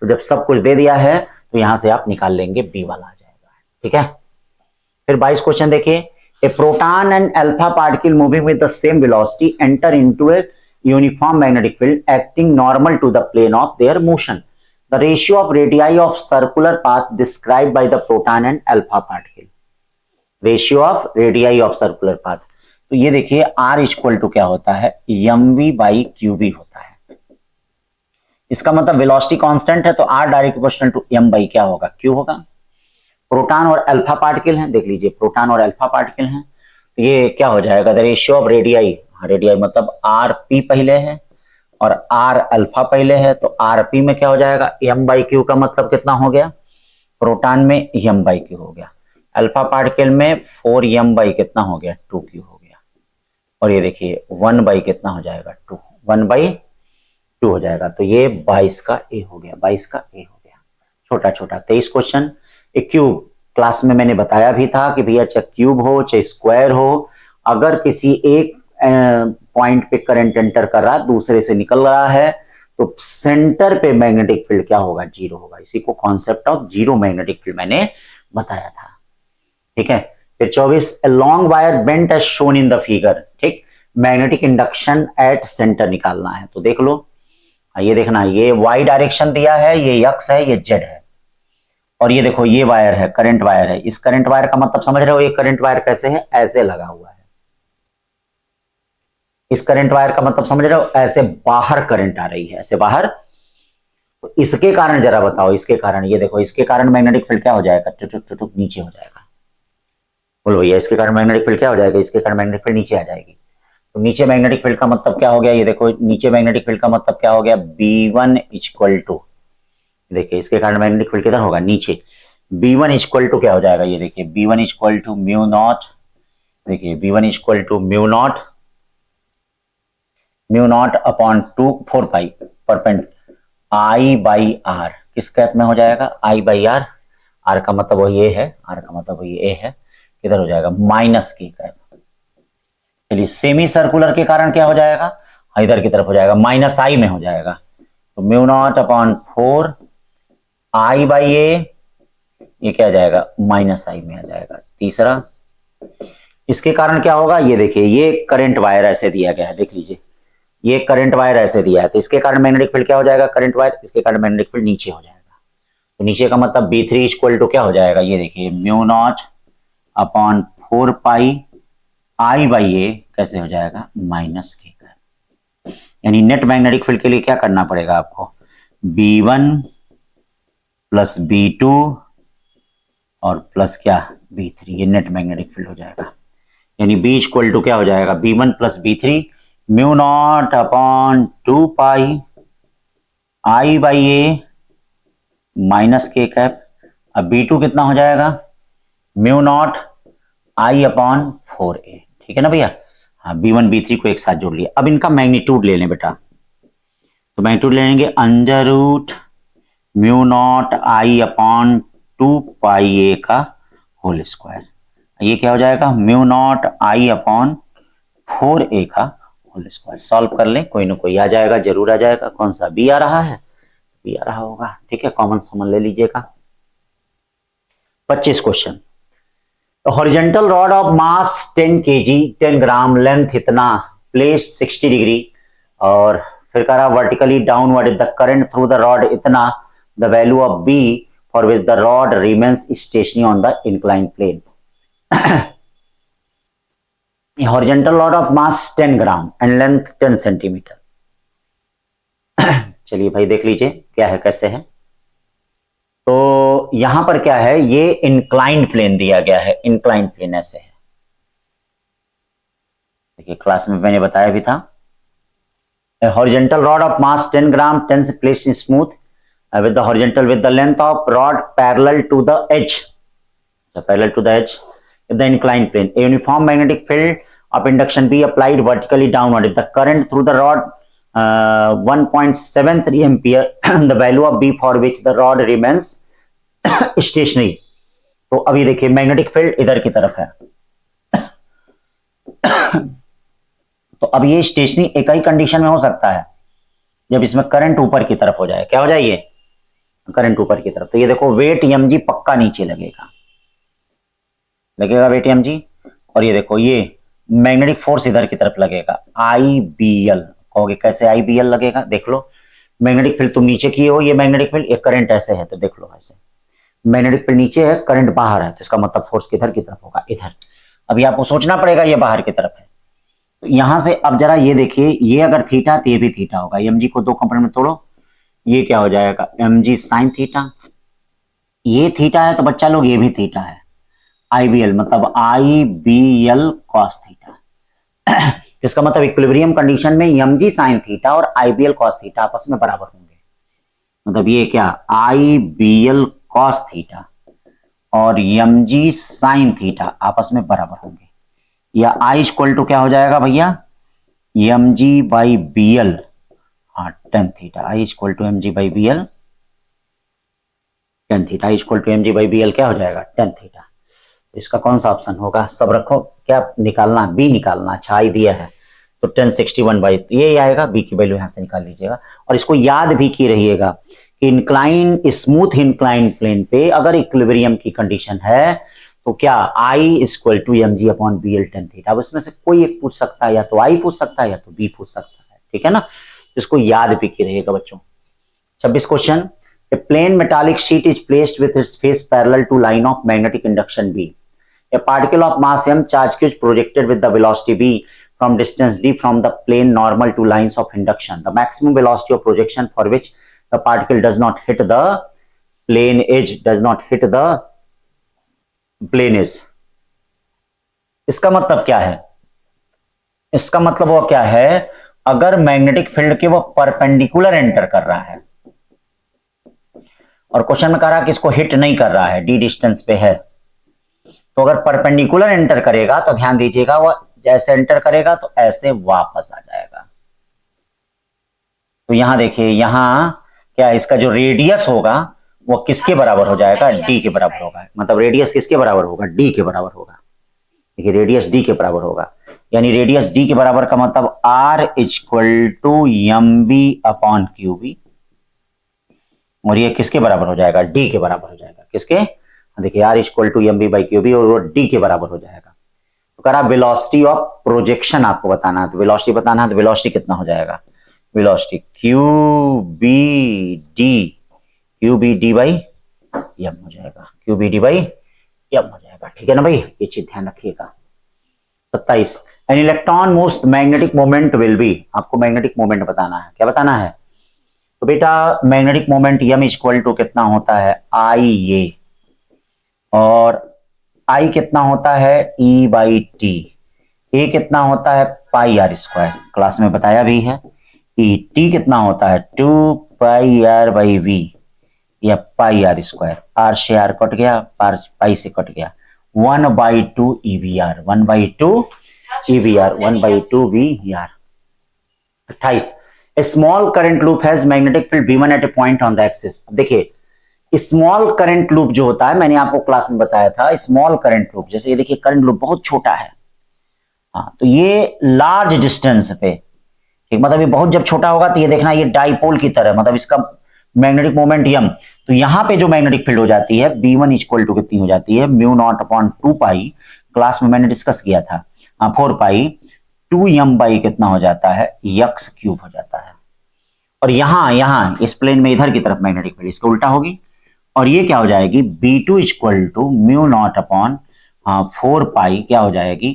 तो जब सब कुछ दे दिया है तो यहां से आप निकाल लेंगे बी वाला आ जाएगा, ठीक है। फिर 22 क्वेश्चन देखिए, a proton and alpha particle moving with the same velocity enter into a uniform magnetic field acting normal to the plane of their motion, the ratio of radii of circular path described by the proton and alpha particle, ratio of radii of circular path. तो ये देखिए R इक्वल टू क्या होता है M V by Q B होता है। इसका मतलब वेलोसिटी कांस्टेंट है तो R direct equal to M by क्या होगा क्यू होगा। प्रोटॉन और अल्फा पार्टिकल हैं, देख लीजिए प्रोटॉन और अल्फा पार्टिकल हैं, तो ये क्या हो जाएगा the ratio of radii, radii मतलब आर पी पहले है और आर अल्फा पहले है, तो आर पी में क्या हो जाएगा एम बाई क्यू का मतलब कितना हो गया, प्रोटॉन में एम बाई क्यू हो गया, अल्फा पार्टिकल में 4 एम बाई कितना हो गया 2 क्यू हो गया, और ये देखिए 1 बाई कितना हो जाएगा 2, 1 बाई 2 हो जाएगा। तो ये 22 का ए हो गया, 22 का ए हो गया, छोटा छोटा। 23 क्वेश्चन, एक क्यूब, क्लास में मैंने बताया भी था कि भैया चाहे क्यूब हो चाहे स्क्वायर हो, अगर किसी एक पॉइंट पे करंट एंटर कर रहा है दूसरे से निकल रहा है तो सेंटर पे मैग्नेटिक फील्ड क्या होगा जीरो होगा। इसी को concept of zero magnetic field मैंने बताया था, ठीक है। फिर 24, a long wire bent as shown in the figure, ठीक, मैग्नेटिक इंडक्शन एट सेंटर निकालना है। तो देख लो, ये देखना, ये वाई डायरेक्शन दिया है, ये एक्स है, ये जेड है, और ये देखो ये वायर है, करंट वायर है। इस करंट वायर का मतलब समझ रहे हो, ये करंट वायर कैसे है, ऐसे लगा हुआ है। इस करंट वायर का मतलब समझ रहे हो, ऐसे बाहर करंट आ रही है, ऐसे बाहर। तो इसके कारण जरा बताओ, इसके कारण, ये देखो इसके कारण मैग्नेटिक फील्ड क्या हो जाएगा, टुटुक नीचे हो जाएगा। बोलो भैया इसके कारण मैग्नेटिक फील्ड क्या हो जाएगा, इसके कारण मैग्नेटिक फील्ड नीचे आ जाएगी। तो नीचे मैग्नेटिक फील्ड का मतलब क्या हो गया, ये देखो नीचे मैग्नेटिक फील्ड का मतलब क्या हो गया B1 इक्वल टू, देखिए इसके कारण मैग्नेटिक फील्ड किधर होगा नीचे, B1 इक्वल टू क्या हो जाएगा, ये देखिए B1 equal to mu naught, देखिए B1 equal to mu naught upon 4 pi परपेंड आई बाई आर, किस कैप में हो जाएगा आई बाई आर, आर का मतलब वही ए है, आर का मतलब वही ए है, किधर हो जाएगा माइनस की कैप। चलिए सेमी सर्कुलर के कारण क्या हो जाएगा, इधर की तरफ हो जाएगा, माइनस आई में हो जाएगा। तो mu naught upon 4 I by A, ये क्या आ जाएगा माइनस आई में आ जाएगा। तीसरा, इसके कारण क्या होगा, ये देखिए, ये करंट वायर ऐसे दिया गया है, देख लीजिए, ये करंट वायर ऐसे दिया है, तो इसके कारण मैग्नेटिक फील्ड क्या हो जाएगा, करंट वायर, इसके कारण मैग्नेटिक फील्ड नीचे हो जाएगा। तो नीचे का मतलब B3 इक्वल टू क्या हो जाएगा, ये देखिए, mu naught upon 4 pi I by A कैसे हो जाएगा, माइनस के का। यानी नेट मैग्नेटिक फील्ड के लिए क्या करना पड़ेगा आपको, B1 प्लस B2 और प्लस क्या B3, ये नेट मैग्नेटिक फील्ड हो जाएगा। यानी B इक्वल टू क्या हो जाएगा, B1 plus B3 mu naught upon 2 pi I by A minus के कैप। अब B2 कितना हो जाएगा, mu naught I upon 4a, ठीक है ना भैया। हाँ, B1 B3 को एक साथ जोड़ लिया। अब इनका मैग्नीट्यूड ले लें बेटा, तो मैग्नीट्यूड ले लेंगे under root mu naught I upon 2 pi a का होल स्क्वायर। ये क्या हो जाएगा, mu naught I upon 4a का होल स्क्वायर। सॉल्व कर लें, कोई ना कोई आ जाएगा, जरूर आ जाएगा। कौन सा, बी आ रहा है, बी आ रहा होगा, ठीक है, कॉमन समझ ले लीजिएगा। 25 question, horizontal rod of mass 10 kg 10 gram, length इतना, प्लेस 60 डिग्री, और फिर कह रहा vertically downward if the current through the rod इतना, the value of B for which the rod remains stationary on the incline plane. Horizontal rod of mass 10 gram and length 10 centimetre. चलिए भाई देख लीजिए क्या है, कैसे है। तो यहां पर क्या है, ये इंक्लाइंड प्लेन दिया गया है, इंक्लाइंड प्लेन ऐसे है, देखिए क्लास में मैंने बताया भी था। हॉरिजॉन्टल रॉड ऑफ मास 10 ग्राम, 10 से place in smooth with the horizontal with the length of rod parallel to the edge, parallel to the edge in the inclined plane. A uniform magnetic field of induction be applied vertically downward if the current through the rod 1.73 ampere the value of B for which the rod remains stationary. तो अभी देखिए मैग्नेटिक फील्ड इधर की तरफ है, तो अब ये स्टेशनरी एक ही कंडीशन में हो सकता है जब इसमें करंट ऊपर की तरफ हो जाए। क्या हो जाए, ये करंट ऊपर की तरफ, तो ये देखो वेट mg पक्का नीचे लगेगा, लगेगा वेट mg, और ये देखो ये मैग्नेटिक फोर्स इधर की तरफ लगेगा IBL। कहोगे कैसे IBL लगेगा, देख लो, मैग्नेटिक फील्ड तुम नीचे किए हो, ये मैग्नेटिक फील्ड, एक करंट ऐसे है, तो देख लो ऐसे मैग्नेटिक फील्ड नीचे है, करंट बाहर है, तो इसका मतलब फोर्स किधर की तरफ होगा, इधर। अभी आपको सोचना पड़ेगा ये बाहर की तरफ है, तो यहां से अब जरा ये देखिए, ये अगर थीटा तो ये भी थीटा होगा, mg को दो कंपोनेंट में तोड़ो, ये क्या हो जाएगा, mg साइन थीटा, ये थीटा है तो बच्चा लोग ये भी थीटा है, IBL मतलब IBL cos थीटा। इसका मतलब इक्विलिब्रियम कंडीशन में mg साइन थीटा और IBL cos थीटा आपस में बराबर होंगे, मतलब ये क्या IBL cos थीटा और mg साइन थीटा आपस में बराबर होंगे, या I इक्वल टू क्या हो जाएगा भैया, mg बाई BL, हाँ tan theta, I equal to mg by BL tan theta, I equal to mg by BL क्या हो जाएगा, टेन थीटा। तो इसका कौन सा ऑप्शन होगा, सब रखो, क्या निकालना, बी निकालना, अच्छा आई दिया है तो 1061 बाई, तो ये आएगा, बी की वैल्यू यहां से निकाल लीजिएगा। और इसको याद भी की रहिएगा कि इंक्लाइन, स्मूथ इंक्लाइन प्लेन पे अगर इक्विलिब्रियम की कंडीशन है तो क्या I equal to mg upon BL tan theta. अब इसमें से कोई एक पूछ सकता है, या तो I पूछ सकता है या तो B पूछ सकता है, ठीक है ना, इसको याद भी की रहिएगा बच्चों। 26 question, a plane metallic sheet is placed with its face parallel to line of magnetic induction B. A particle of mass m charge q is projected with the velocity v from distance d from the plane normal to lines of induction. The maximum velocity of projection for which the particle does not hit the plane edge इसका मतलब क्या है, इसका मतलब वो क्या है, अगर मैग्नेटिक फील्ड के वो परपेंडिकुलर एंटर कर रहा है और क्वेश्चन में कह रहा है कि इसको हिट नहीं कर रहा है, डी डिस्टेंस पे है, तो अगर परपेंडिकुलर एंटर करेगा तो ध्यान दीजिएगा, वो जैसे एंटर करेगा तो ऐसे वापस आ जाएगा। तो यहां देखिए, यहां क्या इसका जो रेडियस होगा वो किसके बराबर हो जाएगा, डी के बराबर होगा, मतलब रेडियस किसके बराबर होगा, डी के बराबर होगा। देखिए रेडियस डी के बराबर होगा, यानी रेडियस डी के बराबर का मतलब R equal to mb upon QB, और ये किसके बराबर हो जाएगा, डी के बराबर हो जाएगा, किसके, देखिए R equal to mb by QB, और वो डी के बराबर हो जाएगा। तो कह रहा वेलोसिटी ऑफ प्रोजेक्शन आपको बताना है, तो वेलोसिटी बताना है, तो वेलोसिटी कितना हो जाएगा, velocity Q B D by M हो जाएगा, Q B D by M हो जाएगा। ठीक है ना भाई, ये चीज ध्यान रखिएगा। 27 an electron most magnetic moment will be, आपको मैग्नेटिक मोमेंट बताना है, क्या बताना है, तो बेटा magnetic moment M equal to कितना होता है आई ए, और आई कितना होता है ई बाई टी, ए कितना होता है पाई आर स्क्वायर, क्लास में बताया भी है, ई टी कितना होता है 2 पाई आर बाई वी या पाई आर स्क्वायर, आर से आर कट गया, पाई से कट गया, 1/2 EVR, 1/2 EVR, 1/2 VR। 28 A small current loop has magnetic field V1 at a point on the axis। अब देखिए स्मॉल करंट लूप जो होता है, मैंने आपको क्लास में बताया था, स्मॉल करंट लूप, जैसे ये देखिए करंट लूप बहुत छोटा है, हाँ, तो ये लार्ज डिस्टेंस पे, ठीक, मतलब ये बहुत जब छोटा होगा तो ये देखना ये डाइपोल की तरह, मतलब इसका मैग्नेटिक मोमेंट यम, तो यहां पे जो मैग्नेटिक फील्ड हो जाती है V1 इक्वल टू कितनी हो जाती है म्यू नॉट अपॉन 2 पाई, क्लास में मैंने डिस्कस किया था, 4 पाई 2 m बाई कितना हो जाता है यक्स क्यूब हो जाता है। और यहां इस प्लेन में इधर की तरफ मैग्नेटिक फील्ड इसका उल्टा होगी, और ये क्या हो जाएगी B2 equal to mu naught upon 4 pi क्या हो जाएगी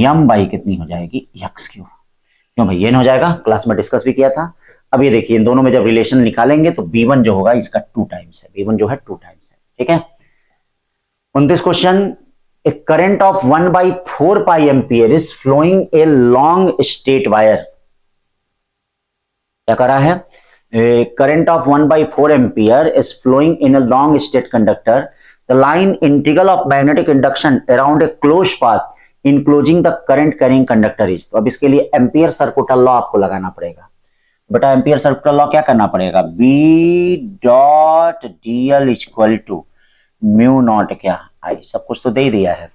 m बाई कितनी हो जाएगी यक्स क्यूब। क्यों भाई ये हो जाएगा, क्लास में डिस्कस भी किया था। अब ये देखिए इन दोनों में जब रिलेशन निकालेंगे तो B1 जो होगा इसका 2 टाइम्स है, B1 जो है 2 टाइम्स है। ठीक है, 29 question, a current of 1/4 pi ampere is flowing a long straight wire. क्या करा है, current of 1/4 ampere is flowing in a long straight conductor, the line integral of magnetic induction around a close path enclosing the current carrying conductor is. तो अब इसके लिए एम्पियर सर्कुलर लॉ आपको लगाना पड़ेगा बेटा, एम्पियर सर्कुलर लॉ क्या करना पड़ेगा, B dot D L equal to mu naught क्या आई, सब कुछ तो दे ही दिया है।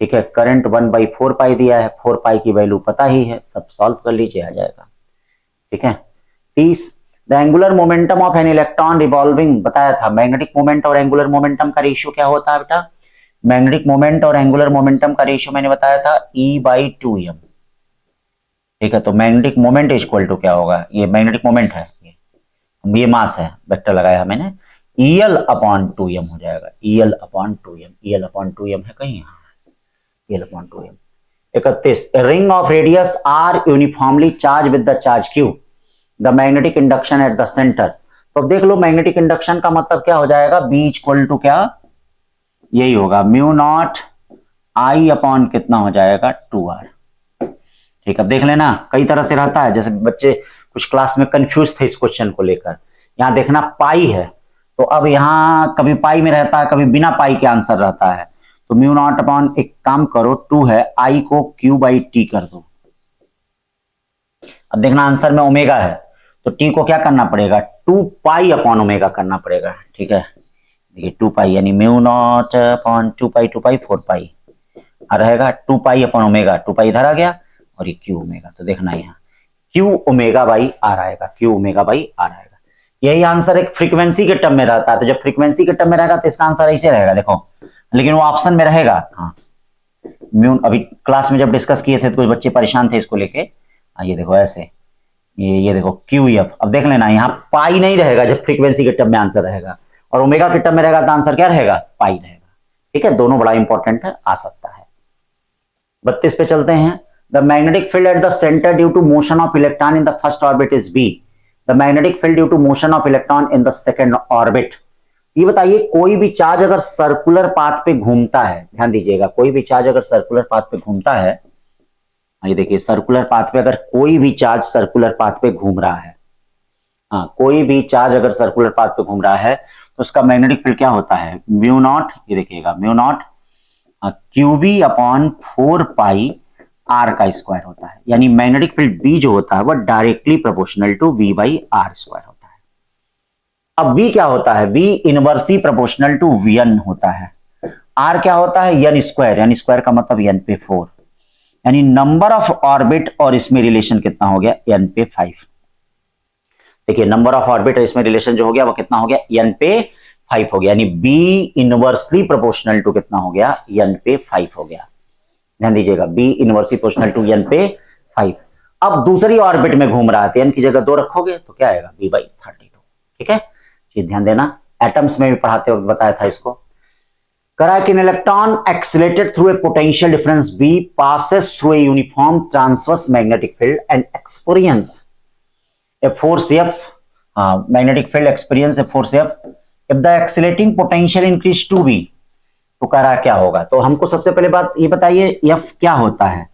ठीक है, करंट 1/4 पाई दिया है, 4 पाई की वैल्यू पता ही है, सब सॉल्व कर लीजिए आ जाएगा। ठीक है, 30 the angular momentum of an electron revolving, बताया था मैग्नेटिक मोमेंट और एंगुलर मोमेंटम का रेशियो क्या होता है बेटा, मैग्नेटिक मोमेंट और एंगुलर मोमेंटम का रेशियो मैंने बताया था E/2m। ठीक है, तो मैग्नेटिक मोमेंट इक्वल टू क्या होगा, ये मैग्नेटिक मोमेंट है, ये मास है, वेक्टर लगाया मैंने, EL/2m हो जाएगा, EL/2m, EL/2m है कहीं, EL/2m। 31 ring of radius R uniformly charge with the charge Q, the magnetic induction at the centre. तो अब देख लो मैग्नेटिक इंडक्शन का मतलब क्या हो जाएगा, B इक्वल टू क्या, यही होगा म्यू नॉट I अपॉन कितना हो जाएगा 2R। ठीक, अब देख लेना कई तरह से रहता है, जैसे बच्चे कुछ क्लास में कंफ्यूज थे इस क्वेश्चन को लेकर, यहां देखना पाई है, तो अब यहां कभी पाई में रहता है कभी बिना पाई के आंसर रहता है, तो म्यू नॉट अपॉन एक काम करो 2 है, आई को Q/T कर दो। अब देखना आंसर में ओमेगा है तो टी को क्या करना पड़ेगा 2 पाई अपॉन ओमेगा करना पड़ेगा। ठीक है, देखिए 2 पाई यानी म्यू नॉट अपॉन 2 पाई 4 पाई रहेगा, 2 पाई अपॉन ओमेगा, 2 पाई इधर आ गया और ये Q ओमेगा, तो देखना यहाँ Q ओमेगा बाई आर आएगा, Q ओमेगा बाई आर आएगा। यही आंसर एक फ्रीक्वेंसी के टर्म में रहता है, तो जब फ्रीक्वेंसी के टर्म में रहेगा तो इसका आंसर ऐसे रहेगा, देखो, लेकिन वो ऑप्शन में रहेगा। हाँ, म्यू अभी क्लास में जब डिस्कस किए थे तो कुछ बच्चे परेशान थे इसको लेके, ये देखो ऐसे, ये देखो QF। अब देख लेना यहाँ पाई नहीं रहेगा जब फ्रीक्वेंसी के टर्म में आंसर रहेगा, और ओमेगा के टर्म में रहेगा तो आंसर क्या रहेगा, पाई रहेगा। ठीक है, दोनों बड़ा इंपॉर्टेंट है, आ सकता है। 32 पे चलते हैं, the magnetic field at the centre due to motion of electron in the first orbit is B, the magnetic field due to motion of electron in the second orbit. ये बताइए कोई भी चार्ज अगर सर्कुलर पाथ पे घूमता है, ध्यान दीजिएगा, कोई भी चार्ज अगर सर्कुलर पाथ पे घूमता है, ये देखिए सर्कुलर पाथ पे अगर कोई भी चार्ज सर्कुलर पाथ पे घूम रहा है, हाँ, कोई भी चार्ज अगर सर्कुलर पाथ पे घूम रहा है तो उसका मैग्नेटिक फील्ड क्या होता है, म्यू नॉट, ये देखिएगा म्यू नॉट QB अपॉन 4 पाई R का स्क्वायर होता है, यानी मैग्नेटिक फील्ड B जो होता है वह directly proportional to V/R square होता है। अब V क्या होता है, V inversely proportional to Vn होता है, R क्या होता है N स्क्वायर, यानी स्क्वायर का मतलब N पे 4, यानी नंबर ऑफ ऑर्बिट और इसमें रिलेशन कितना हो गया N पे 5। देखिए नंबर ऑफ ऑर्बिट और इसमें रिलेशन जो हो गया वो कितना हो गया N पे 5 हो गया, यानी B इनवर्सली प्रोपोर्शनल टू कितना हो गया N पे 5 हो गया। ध्यान दीजिएगा, B inversely proportional to N पे 5। अब दूसरी ऑर्बिट में घूम रहा है, एन की जगह 2 रखोगे तो क्या आएगा, बी बाई 32। ठीक है, ये ध्यान देना, एटम्स में भी पढ़ाते वक्त बताया था इसको। करा कि electron accelerated through a potential difference B passes through a uniform transverse magnetic field and experience a force F, magnetic field experience a force F if the accelerating potential increase two B. तो कह रहा क्या होगा, तो हमको सबसे पहले बात ये बताइए, एफ क्या होता है,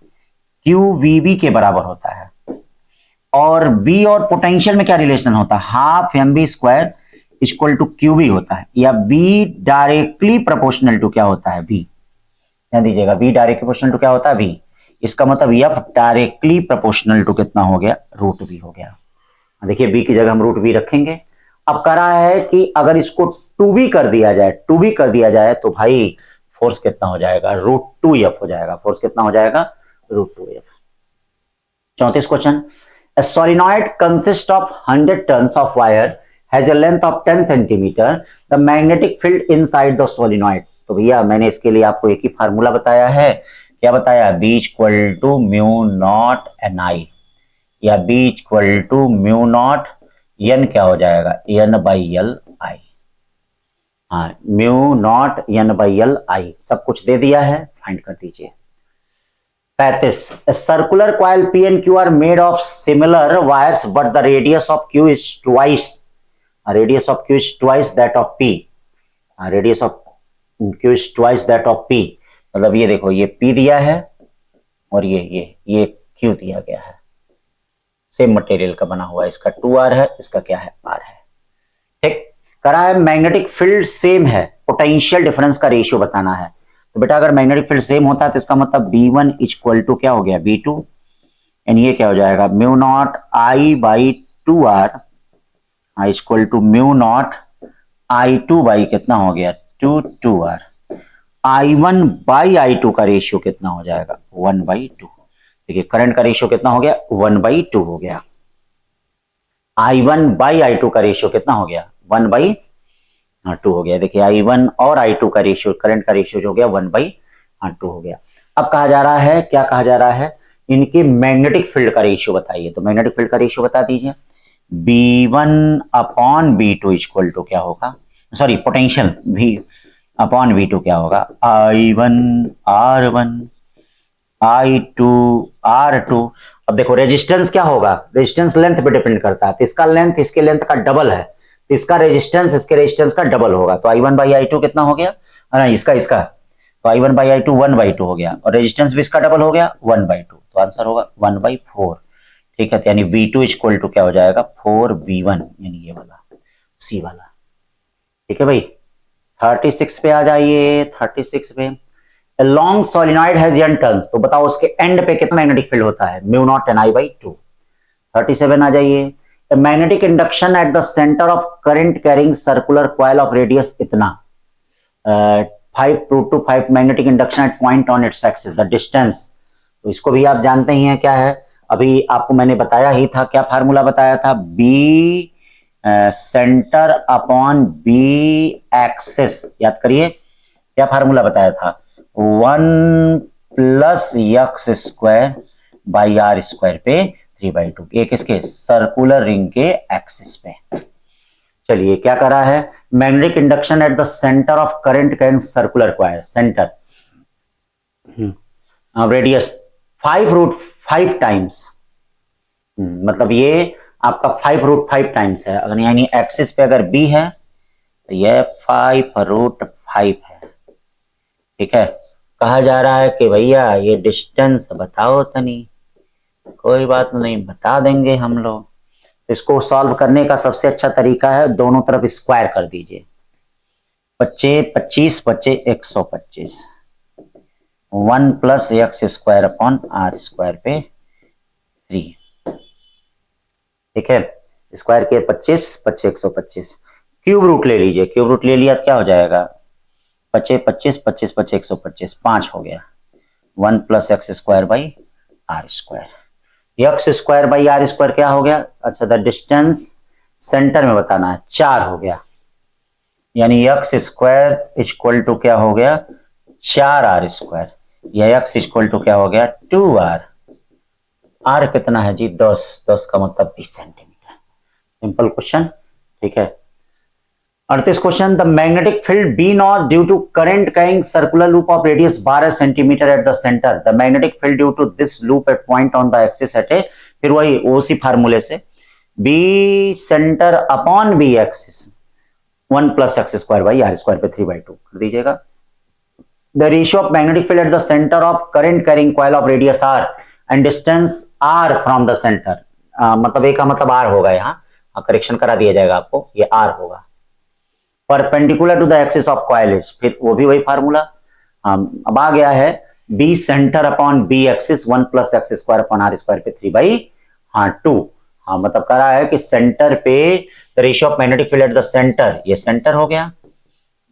क्यू वी बी के बराबर होता है, और बी और पोटेंशियल में क्या रिलेशन होता है, half M B square equal to Q B होता है, या बी डायरेक्टली प्रोपोर्शनल टू क्या होता है, बी। ध्यान दीजिएगा, बी डायरेक्टली प्रोपोर्शनल टू क्या होता है, बी। इसका मतलब एफ डायरेक्टली प्रोपोर्शनल टू कितना हो गया, रूट बी हो गया। देखिए बी की जगह हम रूट बी रखेंगे। अब कह रहा है कि अगर इसको टू बी कर दिया जाए, टू बी कर दिया जाए तो भाई फोर्स कितना हो जाएगा, रूट टू एफ हो जाएगा। फोर्स कितना हो जाएगा, root two F. 34 question, a solenoid consists of 100 turns of wire has a length of 10 centimeter, the magnetic field inside the solenoid। तो भैया मैंने इसके लिए आपको एक ही फार्मूला बताया है, क्या बताया, B equal to mu naught N I, या B equal to mu naught N क्या हो जाएगा, एन बाई एल आई। हाँ, mu naught N by L I, सब कुछ दे दिया है, फाइंड कर दीजिए। 35, a circular coil P and Q are made of similar wires but the radius of Q is twice that of P। radius of Q is twice that of P, मतलब ये देखो, ये P दिया है और ये Q दिया गया है, सेम मटेरियल का बना हुआ है, इसका 2R है, इसका क्या है, R है। ठीक, करा है मैग्नेटिक फील्ड सेम है, पोटेंशियल डिफरेंस का रेशियो बताना है। तो बेटा अगर मैग्नेटिक फील्ड सेम होता है तो इसका मतलब B1 इक्वल टू क्या हो गया, B2, एंड ये क्या हो जाएगा, mu naught I by 2R equal to mu naught I2 by कितना हो गया, 2R। I1 बाई I2 का रेशियो कितना हो जाएगा, 1/2। देखिए करंट का रेशियो कितना हो गया, 1/2 हो गया। I1 बाई I2 का रेशियो कितना हो गया, 1/2 हो गया। देखिए I1 और I2 का रेशियो, करंट का रेशियो जो हो गया 1/2 हो गया। अब कहा जा रहा है, क्या कहा जा रहा है, इनकी मैग्नेटिक फील्ड का रेशियो बताइए। तो मैग्नेटिक फील्ड का रेशियो बता दीजिए, B1 upon B2 equal to क्या होगा, sorry potential V upon V2 क्या होगा, I1 R1 I2 R2। अब देखो रेजिस्टेंस क्या होगा, रेजिस्टेंस लेंथ पे डिपेंड करता है, तो इसका लेंथ इसके लेंथ का डबल है, तो इसका रेजिस्टेंस इसके रेजिस्टेंस का डबल होगा। तो I1 बाई I2 कितना हो गया, नहीं इसका तो I1 बाई I2 1/2 हो गया, और रेजिस्टेंस भी इसका डबल हो गया 1/2, तो आंसर होगा 1/4। ठीक है, तो यानी V2 इक्वल टू क्या हो जाएगा, 4V1, यानी ये वाला सी वाला। ठीक है भाई, 36 पे आ जाइए। 36 पे, A long solenoid has n turns, तो बताओ उसके एंड पे कितना मैग्नेटिक फील्ड होता है, mu naught N I by 2। 37 आ जाइए, A magnetic induction at the center of current carrying circular coil of radius इतना 5√5 magnetic induction at point on its axis, the distance। तो इसको भी आप जानते ही हैं क्या है, अभी आपको मैंने बताया ही था, क्या फार्मूला बताया था, B centre upon B axis, याद करिए क्या फार्मूला बताया था, 1 plus X square by R square पे 3/2, एक इसके सर्कुलर रिंग के एक्सिस पे। चलिए क्या करा है, magnetic induction at the centre of current can circular coil, centre radius 5√5 times, मतलब ये आपका 5√5 टाइम्स है, अगर यानी एक्सिस पे अगर B है तो ये 5√5 है। ठीक है, कहा जा रहा है कि भैया ये डिस्टेंस बताओ तनी, कोई बात नहीं बता देंगे हम लोग। तो इसको सॉल्व करने का सबसे अच्छा तरीका है, दोनों तरफ स्क्वायर कर दीजिए, 25 25 125, 1 plus X square upon R square पे 3। ठीक है, स्क्वायर के 25 25 125, क्यूब रूट ले लीजिए, क्यूब रूट ले लिया तो क्या हो जाएगा, 25 25 25 25 125, 5 हो गया, 1 plus X square by R square, X square by R square क्या हो गया, अच्छा द डिस्टेंस सेंटर में बताना है, 4 हो गया, यानी एक्स स्क्वायर इक्वल टू क्या हो गया, 4R स्क्वायर। ये x इक्वल टू क्या हो गया 2r। r कितना है जी 10, 10 का मतलब 20 सेंटीमीटर। सिंपल क्वेश्चन, ठीक है। 38 question, the magnetic field B naught due to current carrying circular loop of radius 12 centimetre at the centre, the magnetic field due to this loop at point on the axis at A, फिर वही उसी फार्मूले से B centre upon B axis 1 plus X square by R square पे 3/2 कर दीजिएगा। The ratio of magnetic field at the centre of current carrying coil of radius R and distance R from the centre, मतलब ए का मतलब आर होगा, यहाँ करेक्शन करा दिया जाएगा आपको, ये आर होगा। Perpendicular to the axis of coil is, फिर वो भी वही फार्मूला। अब आ गया है B centre upon B axis 1 plus X square upon R square पे 3/2। मतलब कह रहा है कि सेंटर पे ratio of magnetic field at the centre, ये सेंटर हो गया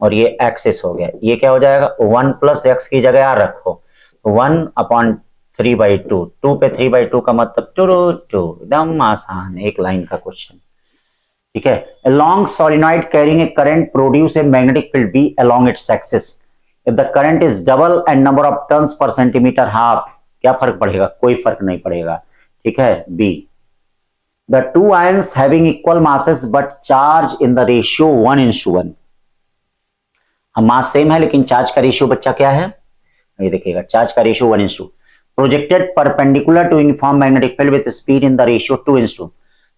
और ये एक्सिस हो गया, ये क्या हो जाएगा 1 प्लस एक्स की जगह आर रखो, 1 अपॉन 3/2, 2 पे 3/2 का मतलब 2, एकदम आसान, एक लाइन का क्वेश्चन, ठीक है। A long solenoid carrying a current produce a magnetic field B along its axis. If the current is double and number of turns per centimeter half, क्या फर्क पड़ेगा, कोई फर्क नहीं पड़ेगा, ठीक है। B, the two ions having equal masses but charge in the ratio 1:1, mass same है लेकिन चार्ज का रेशियो बच्चा क्या है, ये देखिएगा चार्ज का ratio 1:2, projected perpendicular to uniform magnetic field with speed in the ratio 2:2।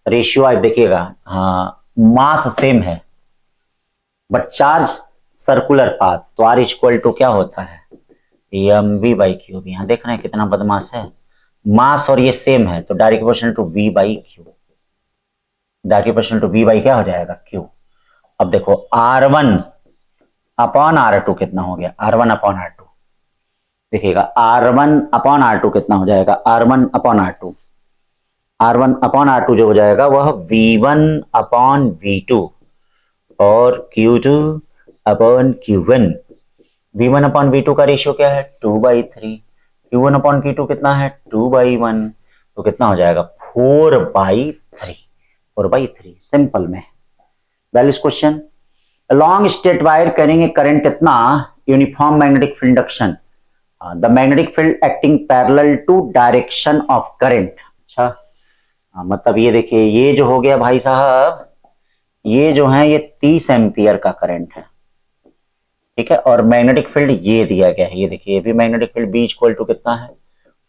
Ratio आप देखिएगा, हाँ मास सेम है बट चार्ज सर्कुलर पाथ, तो आर इक्वल टू क्या होता है एम वी बाई क्यू। यहाँ देख रहे हैं कितना बदमाश है, मास और ये सेम है तो direct proportional to V by Q, direct proportional to V by क्या हो जाएगा क्यू। अब देखो R1 अपॉन R2 कितना हो गया, R1 अपॉन R2, देखिएगा R1 अपॉन R2 कितना हो जाएगा, R1 upon R2, R1 upon R2 जो हो जाएगा वह V1 अपॉन V2 और Q2 upon Q1। V1 upon V2 का रेशियो क्या है 2/3, Q1 अपॉन Q2 कितना है 2/1, तो कितना हो जाएगा 4/3, 4/3 सिंपल में। Valid question, long straight wire carrying a current इतना uniform magnetic field induction, the magnetic field acting parallel to direction of current. अच्छा मतलब ये देखिए ये जो हो गया भाई साहब, ये जो है ये 30 एम्पियर का करंट है, ठीक है, और मैग्नेटिक फील्ड ये दिया गया है, ये देखिए ये भी magnetic field B equal to कितना है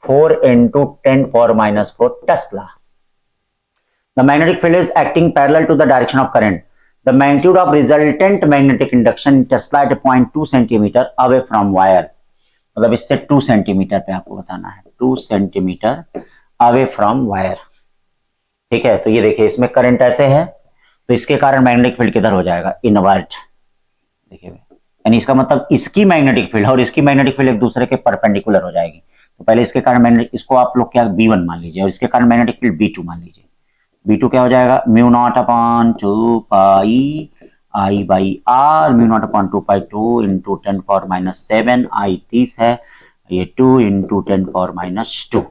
4 × 10⁻⁴ tesla. The magnetic field is acting parallel to the direction of current, the magnitude of resultant magnetic induction in tesla at 0.2 centimetre away from wire, मतलब इससे 2 सेंटीमीटर पे आपको बताना है, 2 सेंटीमीटर अवे फ्रॉम वायर, ठीक है। तो ये देखिए इसमें करंट ऐसे है तो इसके कारण मैग्नेटिक फील्ड किधर हो जाएगा इनवर्ट, देखिए यानी इसका मतलब इसकी मैग्नेटिक फील्ड और इसकी मैग्नेटिक फील्ड एक दूसरे के परपेंडिकुलर हो जाएगी, तो पहले इसके कारण मैग्नेटिक, इसको आप लोग क्या B1 मान लीजिए और इसके कारण मैग्नेटिक फील्ड B2 मान लीजिए। B2 क्या हो जाएगा μ0/2 पाई I/r, μ0/2 × 10⁻⁷, I 30 है, ये 2 × 10⁻²,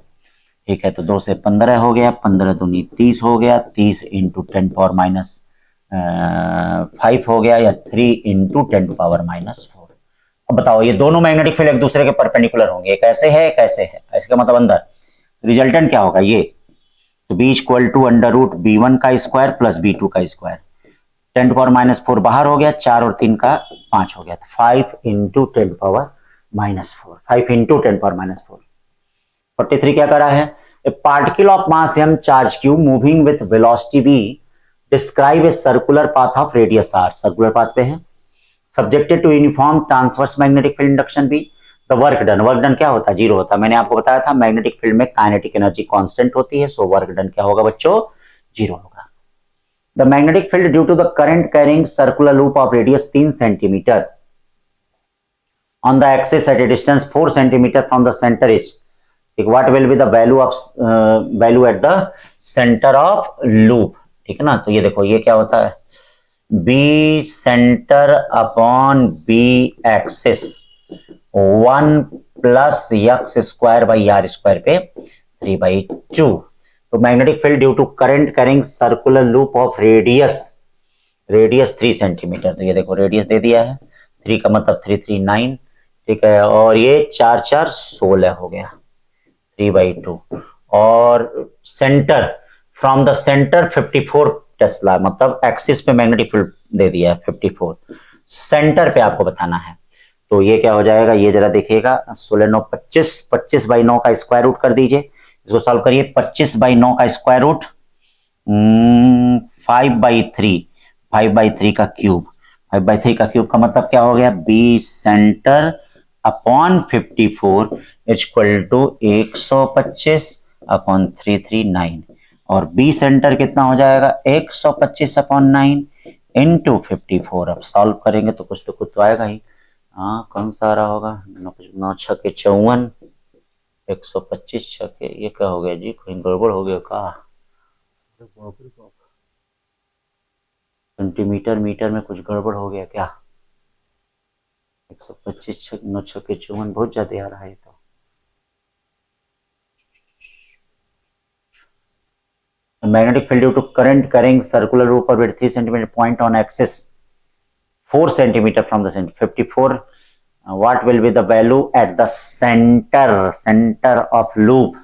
ठीक है। तो 2 से 15 हो गया, 15 दूनी 30 हो गया, 30 × 10⁻5 हो गया, या 3 × 10⁻⁴। अब बताओ ये दोनों मैग्नेटिक फील्ड एक दूसरे के परपेंडिकुलर होंगे, एक ऐसे है एक ऐसे है, इसका मतलब अंदर रिजल्टेंट क्या होगा ये, तो B इक्वल टू √B1 का स्क्वायर प्लस B2 का स्क्वायर, 10⁻⁴ बाहर हो गया, 4 और 3 का 5 हो गया, तो 5 × 10⁻⁴, 5 × 10⁻⁴। 43 क्या करा है, a particle of mass m charge q moving with velocity v describe a circular path of radius r, circular path पे है, subjected to uniform transverse magnetic field induction b, the work done क्या होता है 0 होता है, मैंने आपको बताया था मैग्नेटिक फील्ड में काइनेटिक एनर्जी कांस्टेंट होती है, सो वर्क डन क्या होगा बच्चों 0 होगा। the magnetic field due to the current carrying circular loop of radius 3 centimeter on the axis at a distance 4 centimeter from the center is, what will be the value at the center of loop, ठीक है ना। तो ये देखो ये क्या होता है B centre upon B axis 1 plus x² पे 3/2, तो magnetic field due to current carrying circular loop of radius 3 centimetre, तो ये देखो रेडियस दे दिया है 3 का मतलब 339, ठीक है, और ये 4 4 16 हो गया 3/2। और centre, from the centre 54 Tesla, मतलब एक्सिस पे मैग्नेटिक फील्ड दे दिया है 54, सेंटर पे आपको बताना है। तो ये क्या हो जाएगा, ये जरा देखिएगा, 16 9 25, 25/9 का स्क्वायर रूट कर दीजिए, इसको सॉल्व करिए। 25/9 का स्क्वायर रूट 5/3, 5/3 का क्यूब, 5/3 का क्यूब का मतलब क्या हो गया, B centre upon 54 equal to 125/339, और बी सेंटर कितना हो जाएगा 125/9 इंटू 54। अब सॉल्व करेंगे तो कुछ तो आएगा ही। हाँ, कौन सा आ रहा होगा, 9 6 54, 125 6, ये क्या हो गया जी, कोई गड़बड़ हो गया का, सेंटीमीटर मीटर में कुछ गड़बड़ हो गया क्या, 125 9 6 54 बहुत ज्यादा आ रहा है। तो magnetic field due to current carrying circular loop orbit 3 centimetre point on axis 4 centimetre from the centre 54, what will be the value at the center of loop,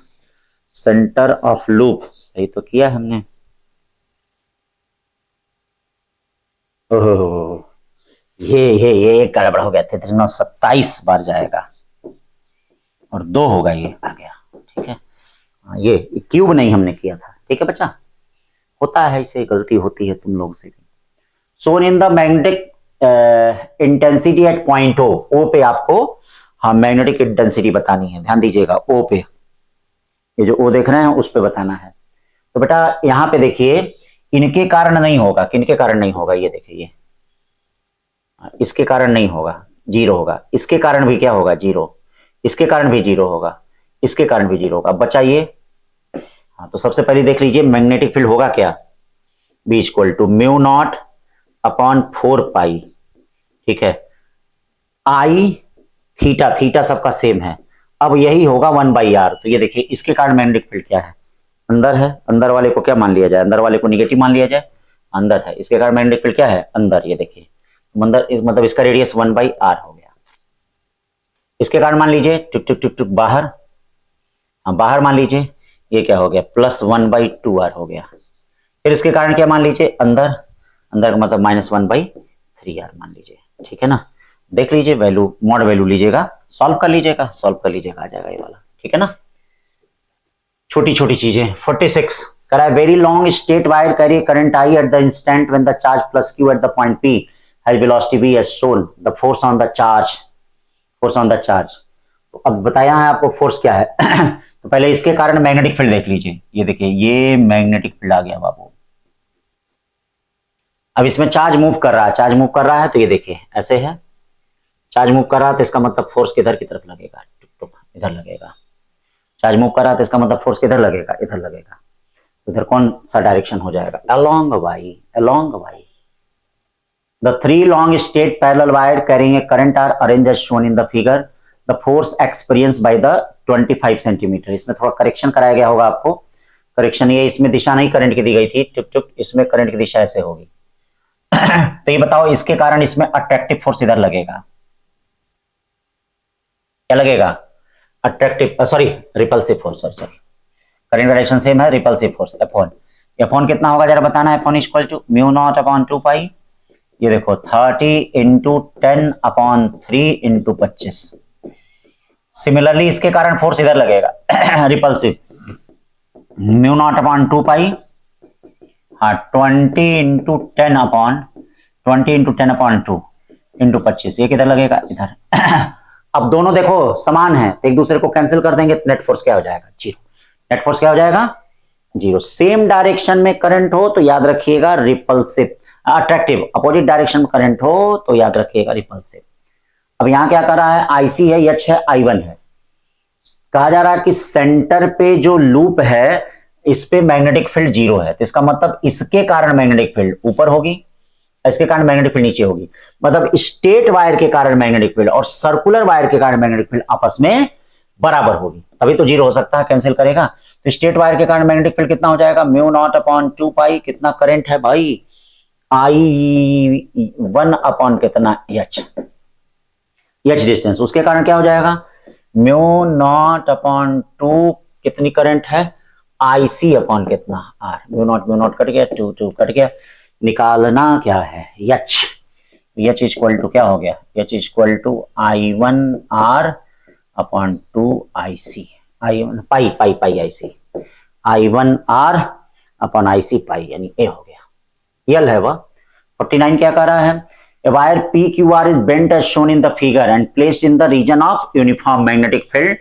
center of loop, सही तो किया हमने। ओह, ये गड़बड़ हो गया, 327 बार जाएगा और 2 होगा, ये आ गया, ठीक है। ये क्यूब नहीं हमने किया था, ठीक है बच्चा, होता है, इसे गलती होती है तुम लोग से भी। सोन in the magnetic intensity at point O पे आपको हाँ मैग्नेटिक इंटेंसिटी बतानी है, ध्यान दीजिएगा, ओ पे, ये जो ओ देख रहे हैं उस पे बताना है। तो बेटा यहां पे देखिए, इनके कारण नहीं होगा, किनके कारण नहीं होगा, ये देखिए, इसके कारण नहीं होगा, 0 होगा, इसके कारण भी क्या होगा 0, इसके कारण भी 0 होगा, इसके कारण भी 0 होगा। अब बचा ये, हाँ तो सबसे पहले देख लीजिए मैग्नेटिक फील्ड होगा क्या, B equal to mu naught upon 4 pi, ठीक है, आई थीटा, थीटा सबका सेम है। अब यही होगा 1/r। तो ये देखिए इसके कारण मैग्नेटिक फील्ड क्या है, अंदर है, अंदर वाले को क्या मान लिया जाए, अंदर वाले को निगेटिव मान लिया जाए, अंदर है, इसके कारण मैग्नेटिक फील्ड क्या है, अंदर, ये देखिए अंदर, मतलब इसका रेडियस 1/r हो गया। इसके कारण मान लीजिए टुक टुक टुक टुक बाहर, हाँ बाहर मान लीजिए, ये क्या हो गया प्लस 1/2r हो गया। फिर इसके कारण क्या मान लीजिए, अंदर, अंदर का मतलब -1/3r मान लीजिए, ठीक है ना। देख लीजिए वैल्यू, मॉड वैल्यू लीजिएगा, सॉल्व कर लीजिएगा, सॉल्व कर लीजिएगा, आ जाएगा ये वाला, ठीक है ना। छोटी छोटी चीजें। 46 कह रहा है very long straight wire carry current I at the instant when the charge plus Q eight the point P has velocity v as shown the force on the charge, force on the charge। तो अब बताया है आपको फोर्स क्या है तो पहले इसके कारण मैग्नेटिक फील्ड देख लीजिए, ये देखिए ये मैग्नेटिक फील्ड आ गया बाबू। अब इसमें चार्ज मूव कर रहा है, चार्ज मूव कर रहा है, तो ये देखिए ऐसे है, चार्ज मूव कर रहा है तो इसका मतलब फोर्स किधर की तरफ लगेगा, टुक टुक इधर लगेगा। चार्ज मूव कर रहा है तो इसका मतलब फोर्स किधर लगेगा, इधर लगेगा। इधर कौन सा डायरेक्शन हो जाएगा, along Y, along Y. The 3 long straight parallel wire carrying a current are arranged as shown in the figure. The force experienced by the 25 centimetre. इसमें थोड़ा करेक्शन कराया गया होगा आपको, करेक्शन ये, इसमें दिशा नहीं करंट की दी गई थी, टुक टुक, इसमें करंट की दिशा ऐसे होगी तो ये बताओ इसके कारण इसमें अट्रैक्टिव फोर्स इधर लगेगा, क्या लगेगा, attractive, sorry repulsive force, sorry current direction same है, रिपल्सिव फोर्स F1, F1 कितना होगा जरा बताना, F1 equal to mu naught upon 2 pi, ये देखो 30 इंटू 10/3 इंटू 25। सिमिलरली इसके कारण फोर्स इधर लगेगा रिपल्सिव, म्यू नॉट अपॉन 2 पाई, हाँ 20 इंटू 10/2 इंटू 25, ये किधर लगेगा, इधर अब दोनों देखो समान है तो एक दूसरे को कैंसिल कर देंगे, तो नेट फोर्स क्या हो जाएगा, 0। नेट फोर्स क्या हो जाएगा, 0। सेम डायरेक्शन में करंट हो तो याद रखिएगा रिपल्सिव, अट्रैक्टिव, अपोजिट डायरेक्शन में करंट हो तो याद रखिएगा रिपल्सिव। अब यहां क्या कर रहा है, IC है, H है, I1 है। कहा जा रहा है कि सेंटर पे जो लूप है इस पे मैग्नेटिक फील्ड 0 है, तो इसका मतलब इसके कारण मैग्नेटिक फील्ड ऊपर होगी, इसके कारण मैग्नेटिक फील्ड नीचे होगी। मतलब स्ट्रेट वायर के कारण मैग्नेटिक फील्ड और सर्कुलर वायर के कारण मैग्नेटिक फील्ड आपस में बराबर होगी, तभी तो 0 हो सकता है, कैंसिल करेगा। तो स्ट्रेट वायर के कारण मैग्नेटिक फील्ड कितना हो जाएगा, म्यू नॉट अपॉन 2 पाई, कितना करंट है भाई, I1 अपॉन कितना H। एच डिस्टेंस, उसके कारण क्या हो जाएगा, म्यू नॉट अपॉन टू कितनी करंट है, आई सी अपॉन कितना आर, म्यू नॉट कट गया, टू टू कट गया, निकालना क्या है एच, एच इक्वल टू क्या हो गया, H equal to I one R upon two I C, I one pi pi pi I C, I one R upon I C pi, यानी ए हो गया, यल है वह। 49 क्या कह रहा है, a wire PQR is bent as shown in the figure and placed in the region of uniform magnetic field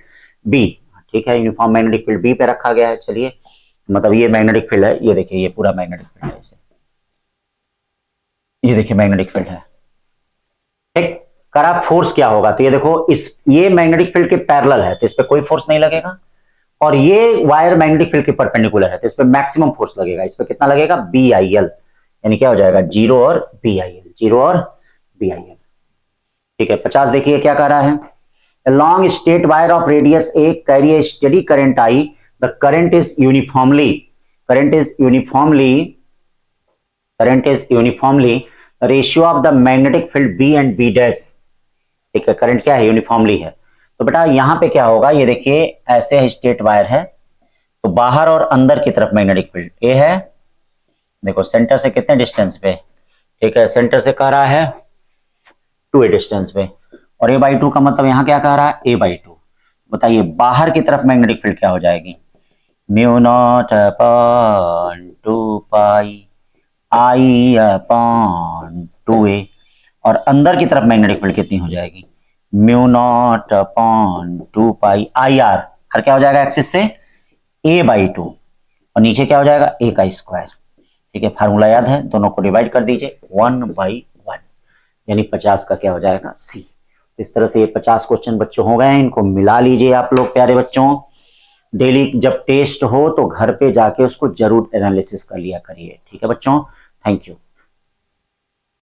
B, ठीक है, यूनिफॉर्म मैग्नेटिक फील्ड बी पे रखा गया है। चलिए, मतलब ये मैग्नेटिक फील्ड है, ये देखिए ये पूरा मैग्नेटिक फील्ड है, इसे ये देखिए मैग्नेटिक फील्ड है, ठीक। करा फोर्स क्या होगा, तो ये देखो इस ये मैग्नेटिक फील्ड के पैरेलल है तो इस पे कोई फोर्स नहीं लगेगा, और ये वायर मैग्नेटिक फील्ड के परपेंडिकुलर है तो इस पे मैक्सिमम फोर्स लगेगा, इस पे कितना लगेगा, बी आई एल, यानी क्या हो जाएगा, जीरो और बी आई एल, जीरो और बी आई एल, ठीक है। 50 देखिए क्या कह रहा है, A long straight wire of radius A carry a steady current I. The current is uniformly the ratio of the magnetic field B and B dash, ठीक है, करंट क्या है, यूनिफॉर्मली है। तो बेटा यहां पे क्या होगा, ये देखिए ऐसे स्ट्रेट वायर है, तो बाहर और अंदर की तरफ मैग्नेटिक फील्ड ए है, देखो सेंटर से कितने डिस्टेंस पे, ठीक है, सेंटर से कह रहा है 2a डिस्टेंस पे, और a बाई टू का मतलब यहां क्या कह रहा है, a बाई टू। बताइए बाहर की तरफ मैग्नेटिक फील्ड क्या हो जाएगी, mu naught upon two pi I upon two A, और अंदर की तरफ मैग्नेटिक फील्ड कितनी हो जाएगी, mu naught upon two pi I R, हर क्या हो जाएगा एक्सिस से a बाई टू, और नीचे क्या हो जाएगा a का स्क्वायर, ठीक है, फार्मूला याद है, दोनों को डिवाइड कर दीजिए 1/1, यानी 50 का क्या हो जाएगा सी। इस तरह से ये 50 क्वेश्चन बच्चों हो गए हैं, इनको मिला लीजिए आप लोग प्यारे बच्चों। डेली जब टेस्ट हो तो घर पे जाके उसको जरूर एनालिसिस कर लिया करिए, ठीक है बच्चों, थैंक यू।